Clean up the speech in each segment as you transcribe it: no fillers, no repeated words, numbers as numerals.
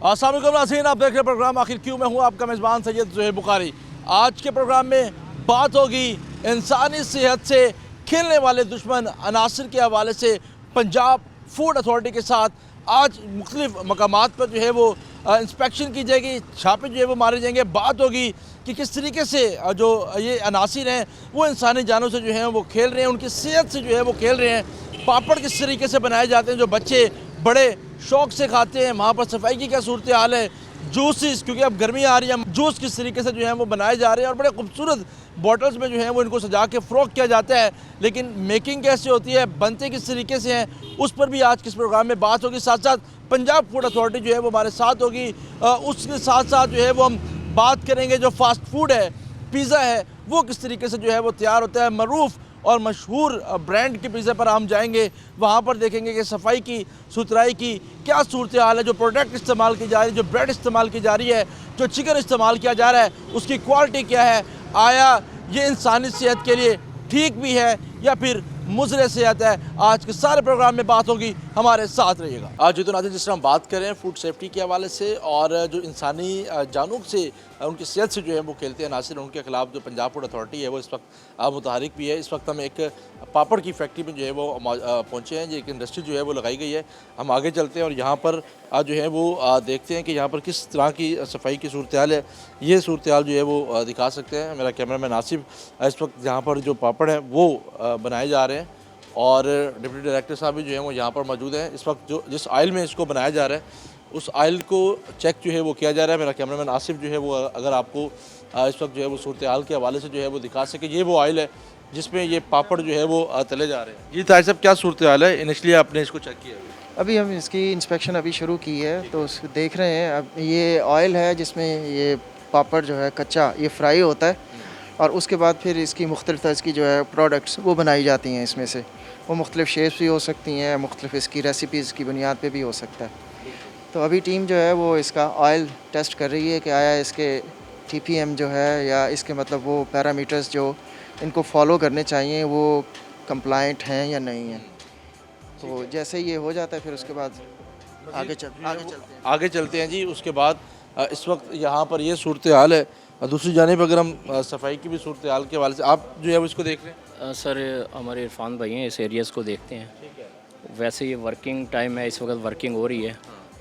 अस्सलाम वालेकुम नाज़रीन, आप देख रहे हैं प्रोग्राम आखिर क्यों। मैं हूँ आपका मेज़बान सैयद ज़ुहैर बुखारी। आज के प्रोग्राम में बात होगी इंसानी सेहत से खेलने वाले दुश्मन अनासर के हवाले से। पंजाब फूड अथॉरिटी के साथ आज मुख्तलिफ मकामात पर जो है वो इंस्पेक्शन की जाएगी, छापे जो है वो मारे जाएंगे। बात होगी कि किस तरीके से जो ये अनासर हैं वो इंसानी जानों से जो है वो खेल रहे हैं, उनकी सेहत से जो है वो खेल रहे हैं। पापड़ किस तरीके से बनाए जाते हैं जो बच्चे बड़े शौक से खाते हैं, वहाँ पर सफाई की क्या सूरत हाल है। जूसेस, क्योंकि अब गर्मी आ रही है, जूस किस तरीके से जो है वो बनाए जा रहे हैं और बड़े खूबसूरत बॉटल्स में जो है वो इनको सजा के फ़रोख्त किया जाता है। लेकिन मेकिंग कैसे होती है, बनते किस तरीके से हैं, उस पर भी आज के इस प्रोग्राम में बात होगी। साथ साथ पंजाब फूड अथॉरिटी जो है वो हमारे साथ होगी। उसके साथ साथ जो है वो हम बात करेंगे जो फास्ट फूड है, पिज़्ज़ा है, वो किस तरीके से जो है वो तैयार होता है। मरूफ़ और मशहूर ब्रांड के पिज़्ज़ा पर हम जाएंगे, वहाँ पर देखेंगे कि सफाई की, सुथराई की क्या सूरत हाल है। जो प्रोडक्ट इस्तेमाल की जा रही है, जो ब्रेड इस्तेमाल की जा रही है, जो चिकन इस्तेमाल किया जा रहा है, उसकी क्वालिटी क्या है, आया ये इंसानी सेहत के लिए ठीक भी है या फिर मुज़र सेहत है। आज के सारे प्रोग्राम में बात होगी, हमारे साथ रहिएगा। आज तो नाज़रीन, जिस तरह हम बात करें फूड सेफ्टी के हवाले से और जो इंसानी जानों से, उनकी सेहत से जो है वो खेलते हैं नासिर, उनके खिलाफ जो पंजाब फूड अथॉरिटी है वो इस वक्त मुतहरिक भी है। इस वक्त हम एक पापड़ की फैक्ट्री में जो है वो पहुँचे हैं, जो एक इंडस्ट्री जो है वो लगाई गई है। हम आगे चलते हैं और यहाँ पर जो है वो देखते हैं कि यहाँ पर किस तरह की सफाई की सूरत हाल है। ये सूरत हाल जो है वो दिखा सकते हैं मेरा कैमरा मैन आसिफ। इस वक्त यहाँ पर जो पापड़ हैं वो बनाए जा रहे हैं और डिप्टी डायरेक्टर साहब भी जो है वो यहाँ पर मौजूद हैं। इस वक्त जो जिस आयल में इसको बनाया जा रहा है उस आयल को चेक जो है वो किया जा रहा है। मेरा कैमरामैन आसिफ जो है वो अगर आपको इस वक्त जो है वो सूरत हाल के हवाले से जो है वो दिखा सके। ये वो आयल है जिसमें ये पापड़ जो है वो तले जा रहे हैं। जी ताहिर साहब, क्या सूरत हाल है? इनिशली आपने इसको चेक किया? अभी हम इसकी इंस्पेक्शन अभी शुरू की है, तो उसको देख रहे हैं। अब ये ऑयल है जिसमें ये पापड़ जो है कच्चा ये फ्राई होता है और उसके बाद फिर इसकी मुख्तलिफ तरह की जो है प्रोडक्ट्स वो बनाई जाती हैं। इसमें से वो मुख्तलिफ शेप्स भी हो सकती हैं, मुख्तलिफ इसकी रेसिपीज़ की बुनियाद पे भी हो सकता है। तो अभी टीम जो है वो इसका ऑयल टेस्ट कर रही है कि आया इसके TPM जो है या इसके मतलब वो पैरामीटर्स जो इनको फॉलो करने चाहिए वो कंप्लाइंट हैं या नहीं हैं। तो जैसे ये हो जाता है फिर उसके बाद आगे चलते हैं जी। उसके बाद इस वक्त यहाँ पर ये सूरत हाल है। दूसरी जानिब अगर हम सफाई की भी सूरत हाल के हवाले से आप जो है वो इसको देख रहे हैं। सर हमारे इरफान भाई हैं, इस एरियाज़ को देखते हैं। वैसे ये वर्किंग टाइम है, इस वक्त वर्किंग हो रही है,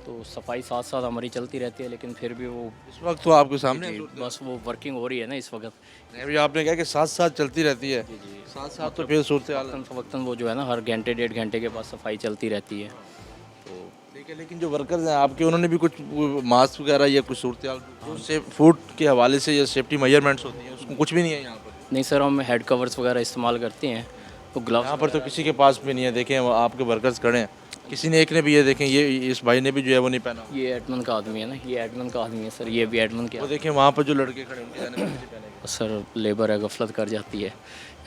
तो सफाई साथ साथ हमारी चलती रहती है, लेकिन फिर भी वो इस वक्त तो आपके सामने बस वो वर्किंग हो रही है ना इस वक्त। अभी आपने कहा कि साथ साथ चलती रहती है, साथ साथ तो फिर सूरत हाल वक्तन वो जो है ना हर घंटे डेढ़ घंटे के बाद सफाई चलती रहती है। तो ठीक है, लेकिन जो वर्कर्स हैं आपके, उन्होंने भी कुछ मास्क वगैरह या कुछ सूरत हाल से फूड के हवाले से या सेफ्टी मेजरमेंट्स होती हैं, उसको कुछ भी नहीं है यहाँ पर? नहीं सर, हम हेड कवर्स वगैरह इस्तेमाल करते हैं। तो ग्लव्स यहाँ पर तो किसी के पास भी नहीं है। देखें आपके वर्कर्स खड़े हैं, किसी ने एक ने भी, ये देखें ये इस भाई ने भी जो है वो नहीं पहना। ये एडमन का आदमी है ना, ये एडमन का आदमी है सर, ये भी एडमन के। वो देखें वहाँ पर जो लड़के खड़े हैं उनके जाने में किसी पहने। सर लेबर है, गफलत कर जाती है,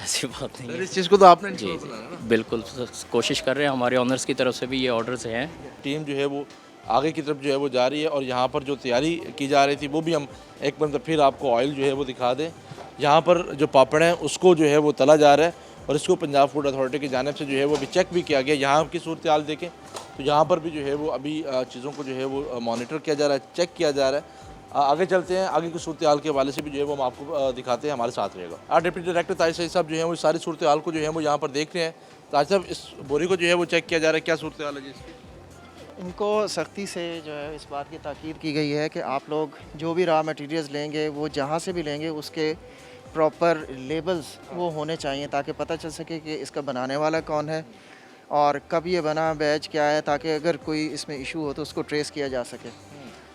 ऐसी बात नहीं है। इस चीज़ को तो आपने जी बिल्कुल कोशिश कर रहे हैं, हमारे ऑनर्स की तरफ से भी ये ऑर्डर्स हैं। टीम जो है वो आगे की तरफ जो है वो जा रही है और यहाँ पर जो तैयारी की जा रही थी वो भी हम एक बार फिर आपको ऑयल जो है वो दिखा दें। यहाँ पर जो पापड़ हैं उसको जो है वो तला जा रहा है और इसको पंजाब फूड अथॉरिटी की जानिब से जो है वो अभी चेक भी किया गया। यहाँ की सूरत हाल देखें तो यहाँ पर भी जो है वो अभी चीज़ों को जो है वो मॉनिटर किया जा रहा है, चेक किया जा रहा है। आगे चलते हैं, आगे की सूरत हाल के हवाले से भी जो है वो हम आपको दिखाते हैं, हमारे साथ रहेगा। डिप्टी डायरेक्टर ताहिर सईद साहब जो है वो सारी सूरत हाल को जो है वो यहाँ पर देख रहे हैं। ताहिर साहब, इस बोरी को जो है वो चेक किया जा रहा है, क्या सूरत हाल है जी इसकी? इनको सख्ती से जो है इस बात की ताकीद की गई है कि आप लोग जो भी रॉ मटेरियल्स लेंगे वो जहाँ से भी लेंगे उसके प्रॉपर लेबल्स वो होने चाहिए ताकि पता चल सके कि इसका बनाने वाला कौन है और कब ये बना, बैच क्या है, ताकि अगर कोई इसमें इशू हो तो उसको ट्रेस किया जा सके।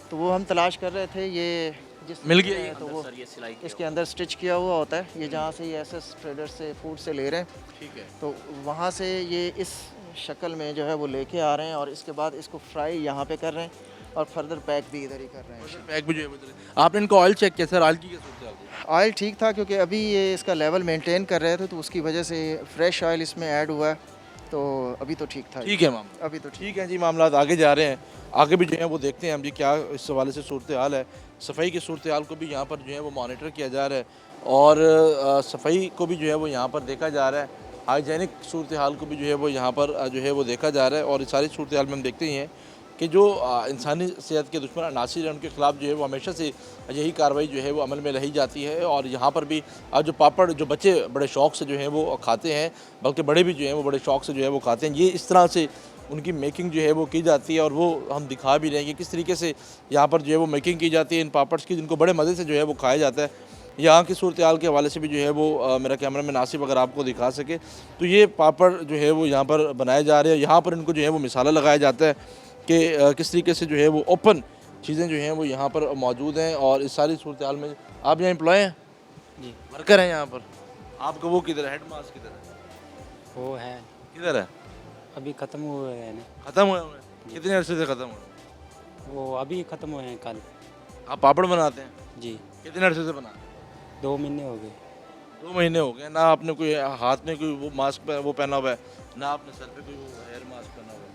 तो वो हम तलाश कर रहे थे। ये जिस मिल गया है तो वो इसके अंदर स्टिच किया हुआ होता है। ये जहाँ से ये SS ट्रेडर से फूड से ले रहे हैं, ठीक है, तो वहाँ से ये इस शक्ल में जो है वो लेके आ रहे हैं और इसके बाद इसको फ्राई यहाँ पे कर रहे हैं और फर्दर पैक भी इधर ही कर रहे हैं। पैक भी जो है आपने इनको ऑयल चेक किया सर? ऑयल की क्या सूरत हाल है? ऑयल ठीक था क्योंकि अभी ये इसका लेवल मेंटेन कर रहे थे तो उसकी वजह से फ्रेश ऑयल इसमें ऐड हुआ है, तो अभी तो ठीक था। ठीक है मामला, अभी तो ठीक है जी। मामला आगे जा रहे हैं, आगे भी जो है वो देखते हैं हम जी क्या इस हवाले से सूरत हाल है। सफाई की सूरत हाल को भी यहाँ पर जो है वो मॉनिटर किया जा रहा है और सफाई को भी जो है वो यहाँ पर देखा जा रहा है। हाइजीनिक सूरत हाल को भी जो है वो यहाँ पर जो है वो देखा जा रहा है और इस सारी सूरत हाल में हम देखते ही हैं कि जो इंसानी सेहत के दुश्मन अनासिर हैं उनके ख़िलाफ़ जो है वो हमेशा से यही कार्रवाई जो है वो अमल में रही जाती है। और यहाँ पर भी जो पापड़ जो बच्चे बड़े शौक़ से जो है वो खाते हैं, बल्कि बड़े भी जो हैं वो बड़े शौक़ से जो है वो खाते हैं, ये इस तरह से उनकी मेकिंग जो है वो की जाती है। और वो हम दिखा भी रहे हैं कि किस तरीके से यहाँ पर जो है वो मेकिंग की जाती है इन पापड्स की, जिनको बड़े मज़े से जो है वो खाया जाता है। यहाँ की सूरत हाल के हवाले से भी जो है वो मेरा कैमरामैन आसिफ अगर आपको दिखा सके तो ये पापड़ जो है वो यहाँ पर बनाए जा रहे हैं। यहाँ पर इनको जो है वो मिसाला लगाया जाता है कि किस तरीके से जो है वो ओपन चीज़ें जो हैं वो यहाँ पर मौजूद हैं। और इस सारी सूरत हाल में आप यहाँ एम्प्लॉय हैं जी, वर्कर हैं यहाँ पर, आपका वो किधर है, हेड मास्टर किधर है, वो है किधर है, अभी ख़त्म हुए हैं ना। ख़त्म हुए हुए हैं? कितने अरसे से ख़त्म हुए? वो अभी ख़त्म हुए हैं कल। आप पापड़ बनाते हैं, जी, कितने अरसे से बनाते हैं? 2 महीने हो गए। 2 महीने हो गए। ना आपने कोई हाथ में कोई वो मास्क वो पहना हुआ है, ना आपने सर पे कोई वो हेयर मास्क पहना हुआ है,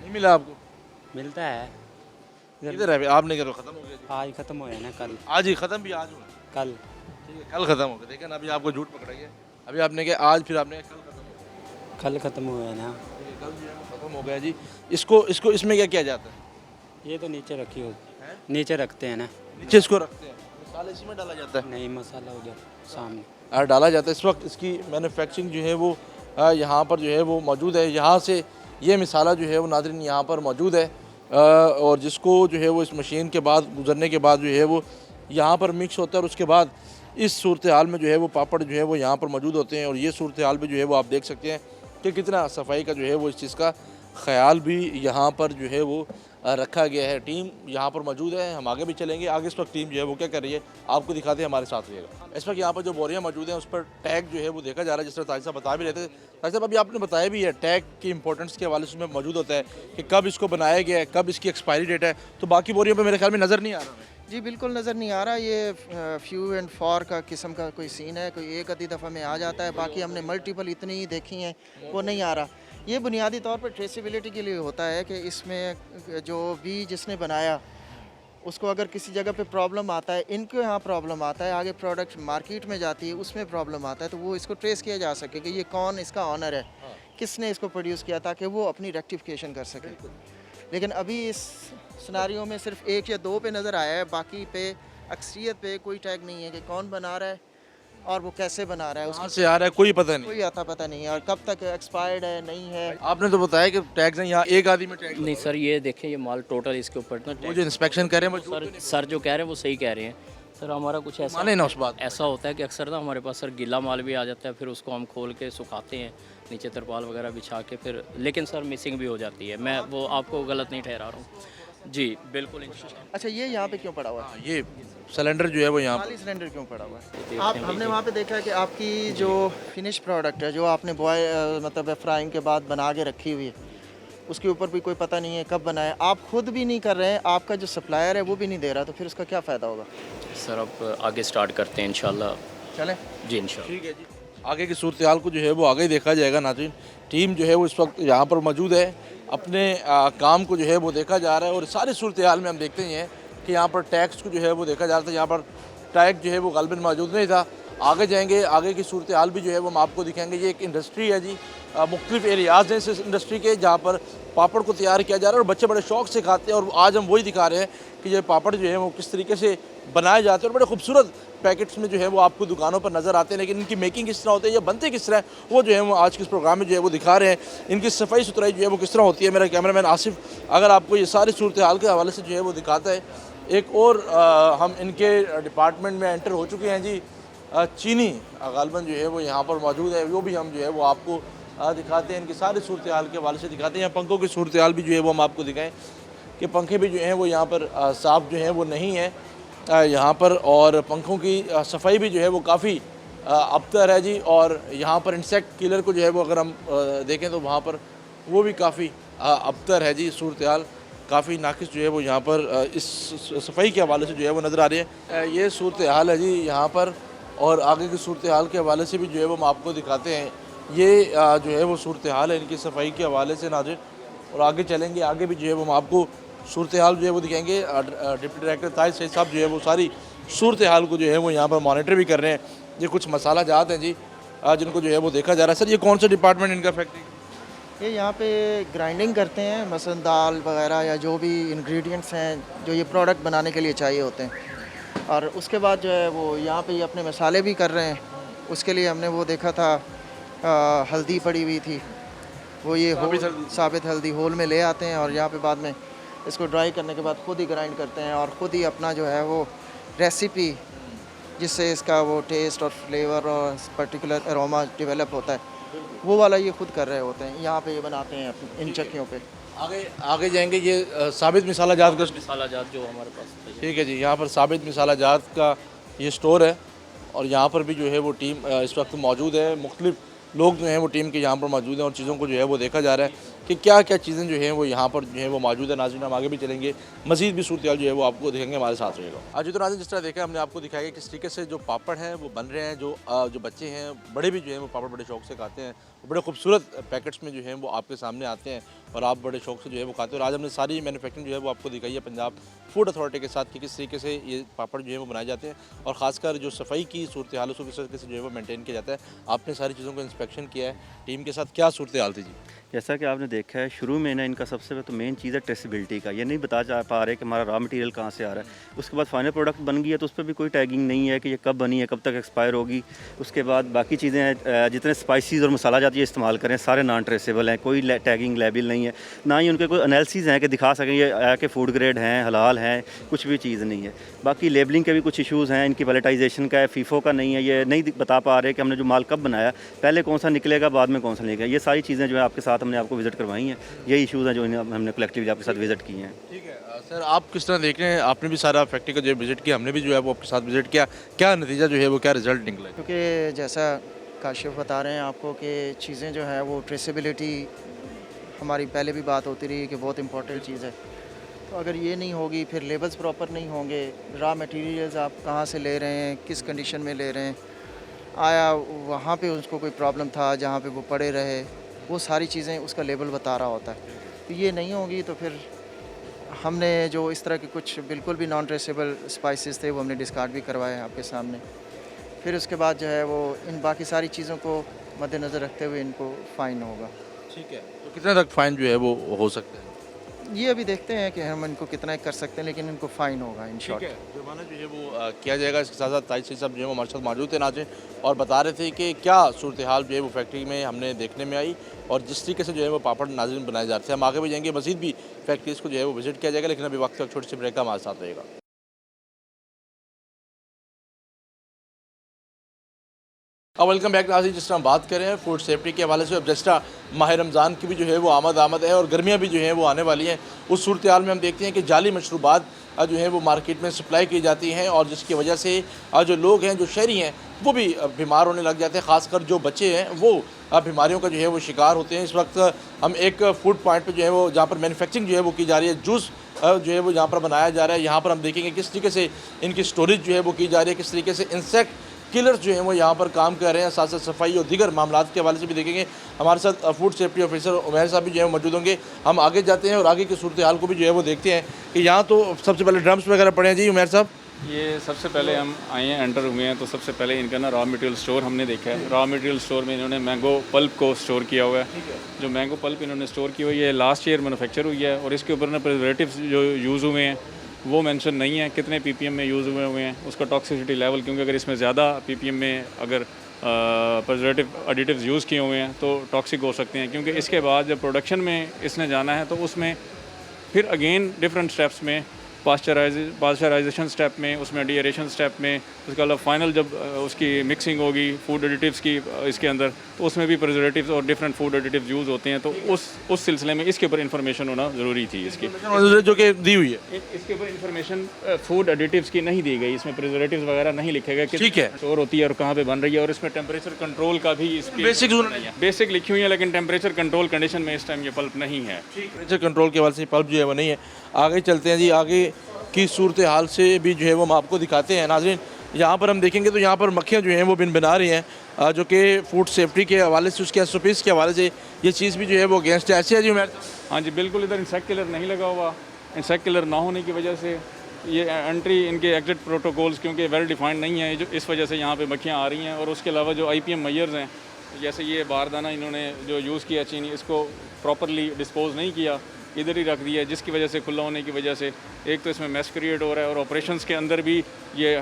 नहीं मिला आपको? मिलता है इधर। किधर है? आपने क्या ख़त्म हो गया जी? आज ख़त्म हुए हैं ना कल। आज ही ख़त्म भी आज हुआ? कल ठीक है, कल ख़त्म हो गया। देखा ना, अभी आपको झूठ पकड़ा गया। अभी आपने कहा आज, फिर आपने कहा कल ख़त्म हो गया। कल ख़त्म हुए हैं ना। ठीक है, कल जो है वो ख़त्म हो गया जी। इसको इसमें क्या किया जाता है? ये तो नीचे रखी होती हैं? है, नीचे रखते हैं ना। नीचे इसको रखते हैं, मसाला इसी में डाला जाता है? नहीं, मसाला उधर सामने। डाला जाता है। इस वक्त इसकी मैन्युफैक्चरिंग जो है वो यहाँ पर जो है वो मौजूद है। यहाँ से ये मिसाला जो है वो नाज़रीन यहाँ पर मौजूद है। और जिसको जो है वो इस मशीन के बाद गुजरने के बाद जो है वो यहाँ पर मिक्स होता है और उसके बाद इस सूरत हाल में जो है वो पापड़ जो है वो यहाँ पर मौजूद होते हैं। और ये सूरत हाल भी जो है वो आप देख सकते हैं कि कितना सफाई का जो है वो इस चीज़ का ख्याल भी यहाँ पर जो है वो रखा गया है। टीम यहाँ पर मौजूद है, हम आगे भी चलेंगे। आगे इस वक्त टीम जो है वो क्या कर रही है आपको दिखाते हैं, हमारे साथ रहिएगा। इस वक्त यहाँ पर जो बोरियाँ मौजूद हैं उस पर टैग जो है वो देखा जा रहा है, जिस तरह ताज साहब बता भी रहे थे। ताज साहब, अभी आपने बताया भी है टैग की इंपॉर्टेंस के हवाले से उसमें मौजूद होता है कि कब इसको बनाया गया है, कब इसकी एक्सपायरी डेट है। तो बाकी बोरियों पर मेरे ख्याल में नज़र नहीं आ रहा है। जी बिल्कुल नज़र नहीं आ रहा। ये फ्यू एंड फॉर का किस्म का कोई सीन है, कोई एक आधी दफ़ा में आ जाता है, बाकी हमने मल्टीपल इतनी ही देखी हैं, वो नहीं आ रहा। ये बुनियादी तौर पर ट्रेसिबिलिटी के लिए होता है कि इसमें जो भी जिसने बनाया उसको अगर किसी जगह पे प्रॉब्लम आता है, इनके यहाँ प्रॉब्लम आता है, आगे प्रोडक्ट मार्केट में जाती है उसमें प्रॉब्लम आता है, तो वो इसको ट्रेस किया जा सके कि ये कौन इसका ऑनर है, किसने इसको प्रोड्यूस किया, ताकि वो अपनी रेक्टिफिकेशन कर सके। लेकिन अभी इस सिनारियों में सिर्फ 1 या 2 पे नज़र आया है, बाकी पे अक्सरियत पे कोई टैग नहीं है कि कौन बना रहा है और वो कैसे बना रहा है, कहाँ से आ रहा है कोई पता नहीं, कोई आता पता नहीं है, और कब तक एक्सपायर्ड है नहीं है। आपने तो बताया कि टैग्स हैं यहाँ, एक आदमी में टैग नहीं सर, ये देखें, ये माल टोटल इसके ऊपर ना वो जो इंस्पेक्शन कर रहे हैं वो सर जो कह रहे हैं वो सही कह रहे हैं सर। हमारा कुछ ऐसा माने ना उस बात। ऐसा होता है कि अक्सर ना हमारे पास सर गीला माल भी आ जाता है, फिर उसको हम खोल के सुखाते हैं नीचे तरपाल वगैरह बिछा के, फिर लेकिन सर मिसिंग भी हो जाती है। मैं वो आपको गलत नहीं ठहरा रहा हूँ जी, बिल्कुल इंशाल्लाह। अच्छा, ये यहाँ पे क्यों पड़ा हुआ है? ये सिलेंडर जो है वो यहाँ खाली सिलेंडर क्यों पड़ा हुआ है? आप हमने वहाँ पे देखा है कि आपकी जो फिनिश प्रोडक्ट है, जो आपने मतलब फ्राइंग के बाद बना के रखी हुई है, उसके ऊपर भी कोई पता नहीं है कब बनाया। आप खुद भी नहीं कर रहे हैं, आपका जो सप्लायर है वो भी नहीं दे रहा, तो फिर उसका क्या फ़ायदा होगा? सर अब आगे स्टार्ट करते हैं इंशाल्लाह। चलें जी इंशाल्लाह। ठीक है जी, आगे की सूरत हाल को जो है वो आगे ही देखा जाएगा। नाज़रीन, टीम जो है वो इस वक्त यहाँ पर मौजूद है, अपने काम को जो है वो देखा जा रहा है। और सारी सूरत हाल में हम देखते ही हैं कि यहाँ पर टैक्स को जो है वो देखा जा रहा था। यहाँ पर टैग जो है वो गालिबन मौजूद नहीं था। आगे जाएंगे, आगे की सूरत हाल भी जो है वो हम आपको दिखाएंगे। ये एक इंडस्ट्री है जी, मुख्तलिफ एरियाज़ हैं इस इंडस्ट्री के जहाँ पर पापड़ को तैयार किया जा रहा है और बच्चे बड़े शौक़ से खाते हैं। और आज हम वही दिखा रहे हैं कि ये पापड़ जो है वो किस तरीके से बनाए जाते हैं और बड़े खूबसूरत पैकेट्स में जो है वो आपको दुकानों पर नज़र आते हैं। लेकिन इनकी मेकिंग किस तरह होती है, ये बनते किस तरह है, वो जो है वो आज के इस प्रोग्राम में जो है वो दिखा रहे हैं। इनकी सफाई सुथराई जो है वो किस तरह होती है। मेरा कैमरामैन आसिफ अगर आपको ये सारी सूरत हाल के हवाले से जो है वो दिखाता है। एक और हम इनके डिपार्टमेंट में एंटर हो चुके हैं जी। चीनी गालिबन जो है वो यहाँ पर मौजूद है, वो भी हम जो है वो आपको दिखाते हैं। इनकी सारी सूरत हाल के हवाले से दिखाते हैं। पंखों की सूरत हाल भी जो है वो हम आपको दिखाएँ कि पंखे भी जो हैं वो यहाँ पर साफ़ जो हैं वो नहीं है यहाँ पर। और पंखों की सफाई भी जो है वो काफ़ी अबतर है जी। और यहाँ पर इंसेक्ट किलर को जो है वो अगर हम देखें तो वहाँ पर वो भी काफ़ी अबतर है जी। सूरत हाल काफ़ी नाकिस जो है वो यहाँ पर इस सफाई के हवाले से जो है वो नज़र आ रही है। ये सूरत हाल है जी यहाँ पर। और आगे की सूरत हाल के हवाले से भी जो है वो हम आपको दिखाते हैं। ये जो है वो सूरत हाल है इनकी सफाई के हवाले से नाज़रीन। और आगे चलेंगे, आगे भी जो है वो हम आपको सूरत हाल जो है वो दिखाएंगे। डिप्टी डायरेक्टर ताज सईद साहब जो है वो सारी सूरत हाल को जो है वो यहाँ पर मॉनिटर भी कर रहे हैं। ये कुछ मसाला जात हैं जी जिनको जो है वो देखा जा रहा है। सर, ये कौन सा डिपार्टमेंट इनका फैक्ट्री? ये यहाँ पे ग्राइंडिंग करते हैं, मसलन दाल वगैरह या जो भी इंग्रेडिएंट्स हैं जो ये प्रोडक्ट बनाने के लिए चाहिए होते हैं। और उसके बाद जो है वो यहाँ पे ये अपने मसाले भी कर रहे हैं। उसके लिए हमने वो देखा था हल्दी पड़ी हुई थी, वो ये साबित हल्दी होल में ले आते हैं और यहाँ पे बाद में इसको ड्राई करने के बाद ख़ुद ही ग्राइंड करते हैं और ख़ुद ही अपना जो है वो रेसिपी जिससे इसका वो टेस्ट और फ्लेवर और पर्टिकुलर अरोमा डेवलप होता है वो वाला ये खुद कर रहे होते हैं। यहाँ पे ये बनाते हैं इन चक्कियों पे। आगे आगे जाएंगे। ये साबित मसाला जात का मसाला जात जो हमारे पास है। ठीक है जी, यहाँ पर साबित मसाला जात का ये स्टोर है और यहाँ पर भी जो है वो टीम इस वक्त मौजूद है। मुख्तलिफ लोग जो हैं वो टीम के यहाँ पर मौजूद हैं और चीज़ों को जो है वो देखा जा रहा है कि क्या क्या चीज़ें जो हैं वो यहाँ पर जो है वो मौजूद है। नाज़रीन, हम आगे भी चलेंगे, मज़ीद भी सूरत जो है वो आपको दिखेंगे, हमारे साथ रहेगा। आज तो नाज़रीन, जिस तरह देखा हमने आपको दिखाया कि किस तरीके से जो पापड़ हैं वो बन रहे हैं। जो बच्चे हैं, बड़े भी जो हैं वो पापड़ बड़े शौक से खाते हैं, बड़े खूबसूरत पैकेट्स में जो हैं वो आपके सामने आते हैं और आप बड़े शौक से जो है वो खाते हैं। और आज हमने सारी मैन्युफैक्चरिंग जो है वो आपको दिखाई है पंजाब फूड अथॉरिटी के साथ कि किस तरीके से ये पापड़ जो है वो बनाए जाते हैं और ख़ासकर जो सफाई की सूरत हाल उसको किस तरीके से जो है वो मेंटेन किया जाता है। आपने सारी चीज़ों को इंस्पेक्शन किया है, टीम के साथ क्या सूरत हाल थी जी? जैसा कि आपने देखा है शुरू में ना इनका सबसे तो मेन चीज़ है ट्रेसेबिलिटी का। ये नहीं बता जा पा रहे कि हमारा रॉ मटेरियल कहाँ से आ रहा है। उसके बाद फाइनल प्रोडक्ट बन गया तो उस पर भी कोई टैगिंग नहीं है कि ये कब बनी है, कब तक एक्सपायर होगी। उसके बाद बाकी चीज़ें जितने स्पाइसेस और मसाला जाती है इस्तेमाल करें सारे नॉन ट्रेसेबल हैं, कोई टैगिंग लेबल नहीं है, ना ही उनके कोई एनालिसिस हैं कि दिखा सकें ये कि फूड ग्रेड हैं, हलाल हैं, कुछ भी चीज़ नहीं है। बाकी लेबलिंग के भी कुछ इशूज़ हैं, इनकी पैलेटाइजेशन का है, फीफो का नहीं है। ये नहीं बता पा रहे कि हमने जो माल कब बनाया, पहले कौन सा निकलेगा, बाद में कौन सा निकलेगा। ये सारी चीज़ें जो है आपके साथ हमने आपको विजिट करवाई हैं, यही इशूज़ हैं जो हमने कलेक्टिवली आपके साथ विजिट किए हैं। ठीक है सर, आप किस तरह देख रहे हैं? आपने भी सारा फैक्ट्री का जो विजिट किया, हमने भी जो है वो आपके साथ विजिट किया, क्या नतीजा जो है वो क्या रिजल्ट निकला? क्योंकि जैसा काशिफ बता रहे हैं आपको कि चीज़ें जो है वो ट्रेसेबिलिटी हमारी पहले भी बात होती रही है कि बहुत इंपॉर्टेंट चीज़ है। तो अगर ये नहीं होगी, फिर लेबल्स प्रॉपर नहीं होंगे, रॉ मटेरियल्स आप कहाँ से ले रहे हैं, किस कंडीशन में ले रहे हैं, आया वहाँ पे उसको कोई प्रॉब्लम था जहाँ पे वो पड़े रहे, वो सारी चीज़ें उसका लेबल बता रहा होता है। तो ये नहीं होगी तो फिर हमने जो इस तरह के कुछ बिल्कुल भी नॉन ट्रेसेबल स्पाइसेस थे वो हमने डिस्कार्ड भी करवाए हैं आपके सामने। फिर उसके बाद जो है वो इन बाकी सारी चीज़ों को मद्देनज़र रखते हुए इनको फ़ाइन होगा। ठीक है, तो कितने तक फ़ाइन जो है वो हो सकता है? ये अभी देखते हैं कि हम इनको कितना कर सकते हैं, लेकिन इनको फ़ाइन होगा इन शॉर्ट। ठीक है, जुर्माना जो है वो किया जाएगा। इसके साथ साथ ताइज साहब जो है वो हमारे साथ मौजूद थे नाज़रीन और बता रहे थे कि क्या सूरत हाल जो है वो फैक्ट्री में हमने देखने में आई और जिस तरीके से जो है वो पापड़ नाज़रीन बनाए जाते हैं। हम आगे भी जाएंगे, मज़ीद भी फैक्ट्रीज़ को जो है वो विजिट किया जाएगा, लेकिन अभी वक्त छोटी सी ब्रेक का हमारे साथ रहेगा। अब वेलकम बैक नाज़रीन। जिस तरह हम बात कर रहे हैं फूड सेफ्टी के हवाले से, अब जिस तरह माह रमज़ान की भी जो है वो आमद है और गर्मियाँ भी जो हैं वो आने वाली हैं, उस सूरत हाल में हम देखते हैं कि जाली मशरूबात जो है वो मार्केट में सप्लाई की जाती हैं और जिसकी वजह से जो लोग हैं, जो शहरी हैं, वो भी बीमार होने लग जाते हैं। ख़ासकर जो बच्चे हैं वो बीमारियों का जो है वो शिकार होते हैं। इस वक्त हम एक फूड पॉइंट पर जो है वो जहाँ पर मैन्युफैक्चरिंग जो है वो की जा रही है, जूस जो है वो यहाँ पर बनाया जा रहा है। यहाँ पर हम देखेंगे किस तरीके से इनकी स्टोरेज जो है वो की जा रही है, किस तरीके से इंसेक्ट किलर्स जो हैं वो यहाँ पर काम कर रहे हैं। साथ साथ सफाई और दीगर मामलात के हवाले से भी देखेंगे। हमारे साथ फूड सेफ्टी ऑफिसर उमैर साहब भी जो है मौजूद होंगे। हम आगे जाते हैं और आगे की सूरत हाल को भी जो है वो देखते हैं कि यहाँ तो सबसे पहले ड्रम्स वगैरह पड़े हैं जी उमैर साहब। ये सबसे पहले हम आए हैं, एंटर हुए हैं, तो सबसे पहले इनका ना रॉ मटेरियल स्टोर हमने देखा है। रॉ मटेरियल स्टोर में इन्होंने मैंगो पल्प को स्टोर किया हुआ है। जो मैंगो पल्प इन्होंने स्टोर की हुई है लास्ट ईयर मैन्युफैक्चर हुई है और इसके ऊपर ना प्रिजर्वेटिव्स जो यूज़ हुए हैं वो मेंशन नहीं है, कितने पीपीएम में यूज़ हुए हैं, उसका टॉक्सिसिटी लेवल, क्योंकि अगर इसमें ज़्यादा पीपीएम में अगर प्रिजर्वेटिव एडिटिव्स यूज़ किए हुए हैं तो टॉक्सिक हो सकते हैं। क्योंकि इसके बाद जब प्रोडक्शन में इसने जाना है तो उसमें फिर अगेन डिफरेंट स्टेप्स में पास्चराइजेशन स्टेप में, उसमें डीएरेशन स्टेप में, उसके अलावा फाइनल जब उसकी मिक्सिंग होगी फूड एडिटिव्स की इसके अंदर, तो उसमें भी प्रिजर्वेटिव्स और डिफरेंट फूड एडिटिव्स यूज़ होते हैं। तो उस सिलसिले में इसके ऊपर इन्फॉर्मेशन होना ज़रूरी थी इसकी, जो कि दी हुई है। इसके ऊपर इन्फॉर्मेशन फूड एडिटिव्स की नहीं दी गई, इसमें प्रिजर्वेटिव्स वगैरह नहीं लिखे गए कि ठीक है स्टोर होती है और कहाँ पे बन रही है। और इसमें टेम्परेचर कंट्रोल का भी इसकी बेसिक लिखी हुई है, लेकिन टेम्परेचर कंट्रोल कंडीशन में इस टाइम ये पल्प नहीं है। टेम्परेचर कंट्रोल के हवाले से पल्प जो है वो नहीं है। आगे चलते हैं जी, आगे की सूरत हाल से भी जो है वो हम आपको दिखाते हैं नाज़रीन। यहाँ पर हम देखेंगे तो यहाँ पर मक्खियाँ जो हैं वो बिन बना रही हैं, जो कि फूड सेफ्टी के हवाले से, उसके एसओपीज़ के हवाले से ये चीज़ भी जो है वो अगेंस्ट है। ऐसे है जी उमैर? हाँ जी बिल्कुल, इधर इंसेक्ट किलर नहीं लगा हुआ। इंसेक्ट किलर ना होने की वजह से ये एंट्री इनके एग्जिट प्रोटोकॉल्स क्योंकि वेल डिफाइंड नहीं है, जो इस वजह से यहाँ पे मक्खियाँ आ रही हैं। और उसके अलावा जो IPM मेजर्स हैं जैसे ये बारदाना इन्होंने जो यूज़ किया चीनी, इसको प्रॉपरली डिस्पोज नहीं किया, इधर ही रख दिया, जिसकी वजह से खुला होने की वजह से एक तो इसमें मेस क्रिएट हो रहा है और ऑपरेशंस के अंदर भी ये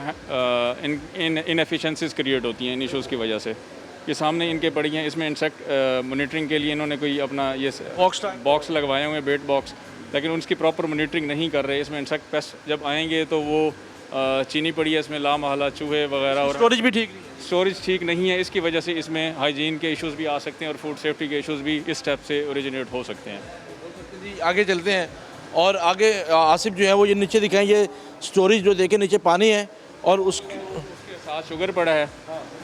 इनएफिशिएंसीज क्रिएट होती हैं इन इश्यूज़ की वजह से। ये सामने इनके पड़ी हैं, इसमें इंसेक्ट मॉनिटरिंग के लिए इन्होंने कोई अपना ये बॉक्स लगवाए हुए हैं, बेट बॉक्स, लेकिन उसकी प्रॉपर मॉनिटरिंग नहीं कर रहे। इसमें इंसेक्ट पेस्ट जब आएंगे तो वो चीनी पड़ी है, इसमें लामहला चूहे वगैरह, और स्टोरेज भी ठीक नहीं है। स्टोरेज ठीक नहीं है। इसकी वजह से इसमें हाइजीन के इश्यूज़ भी आ सकते हैं और फूड सेफ्टी के इश्यूज़ भी इस स्टेप से ओरिजिनेट हो सकते हैं। जी आगे चलते हैं और आगे आसिफ जो है वो ये नीचे दिखाएं, ये स्टोरेज जो देखें नीचे पानी है और उसके साथ शुगर पड़ा है।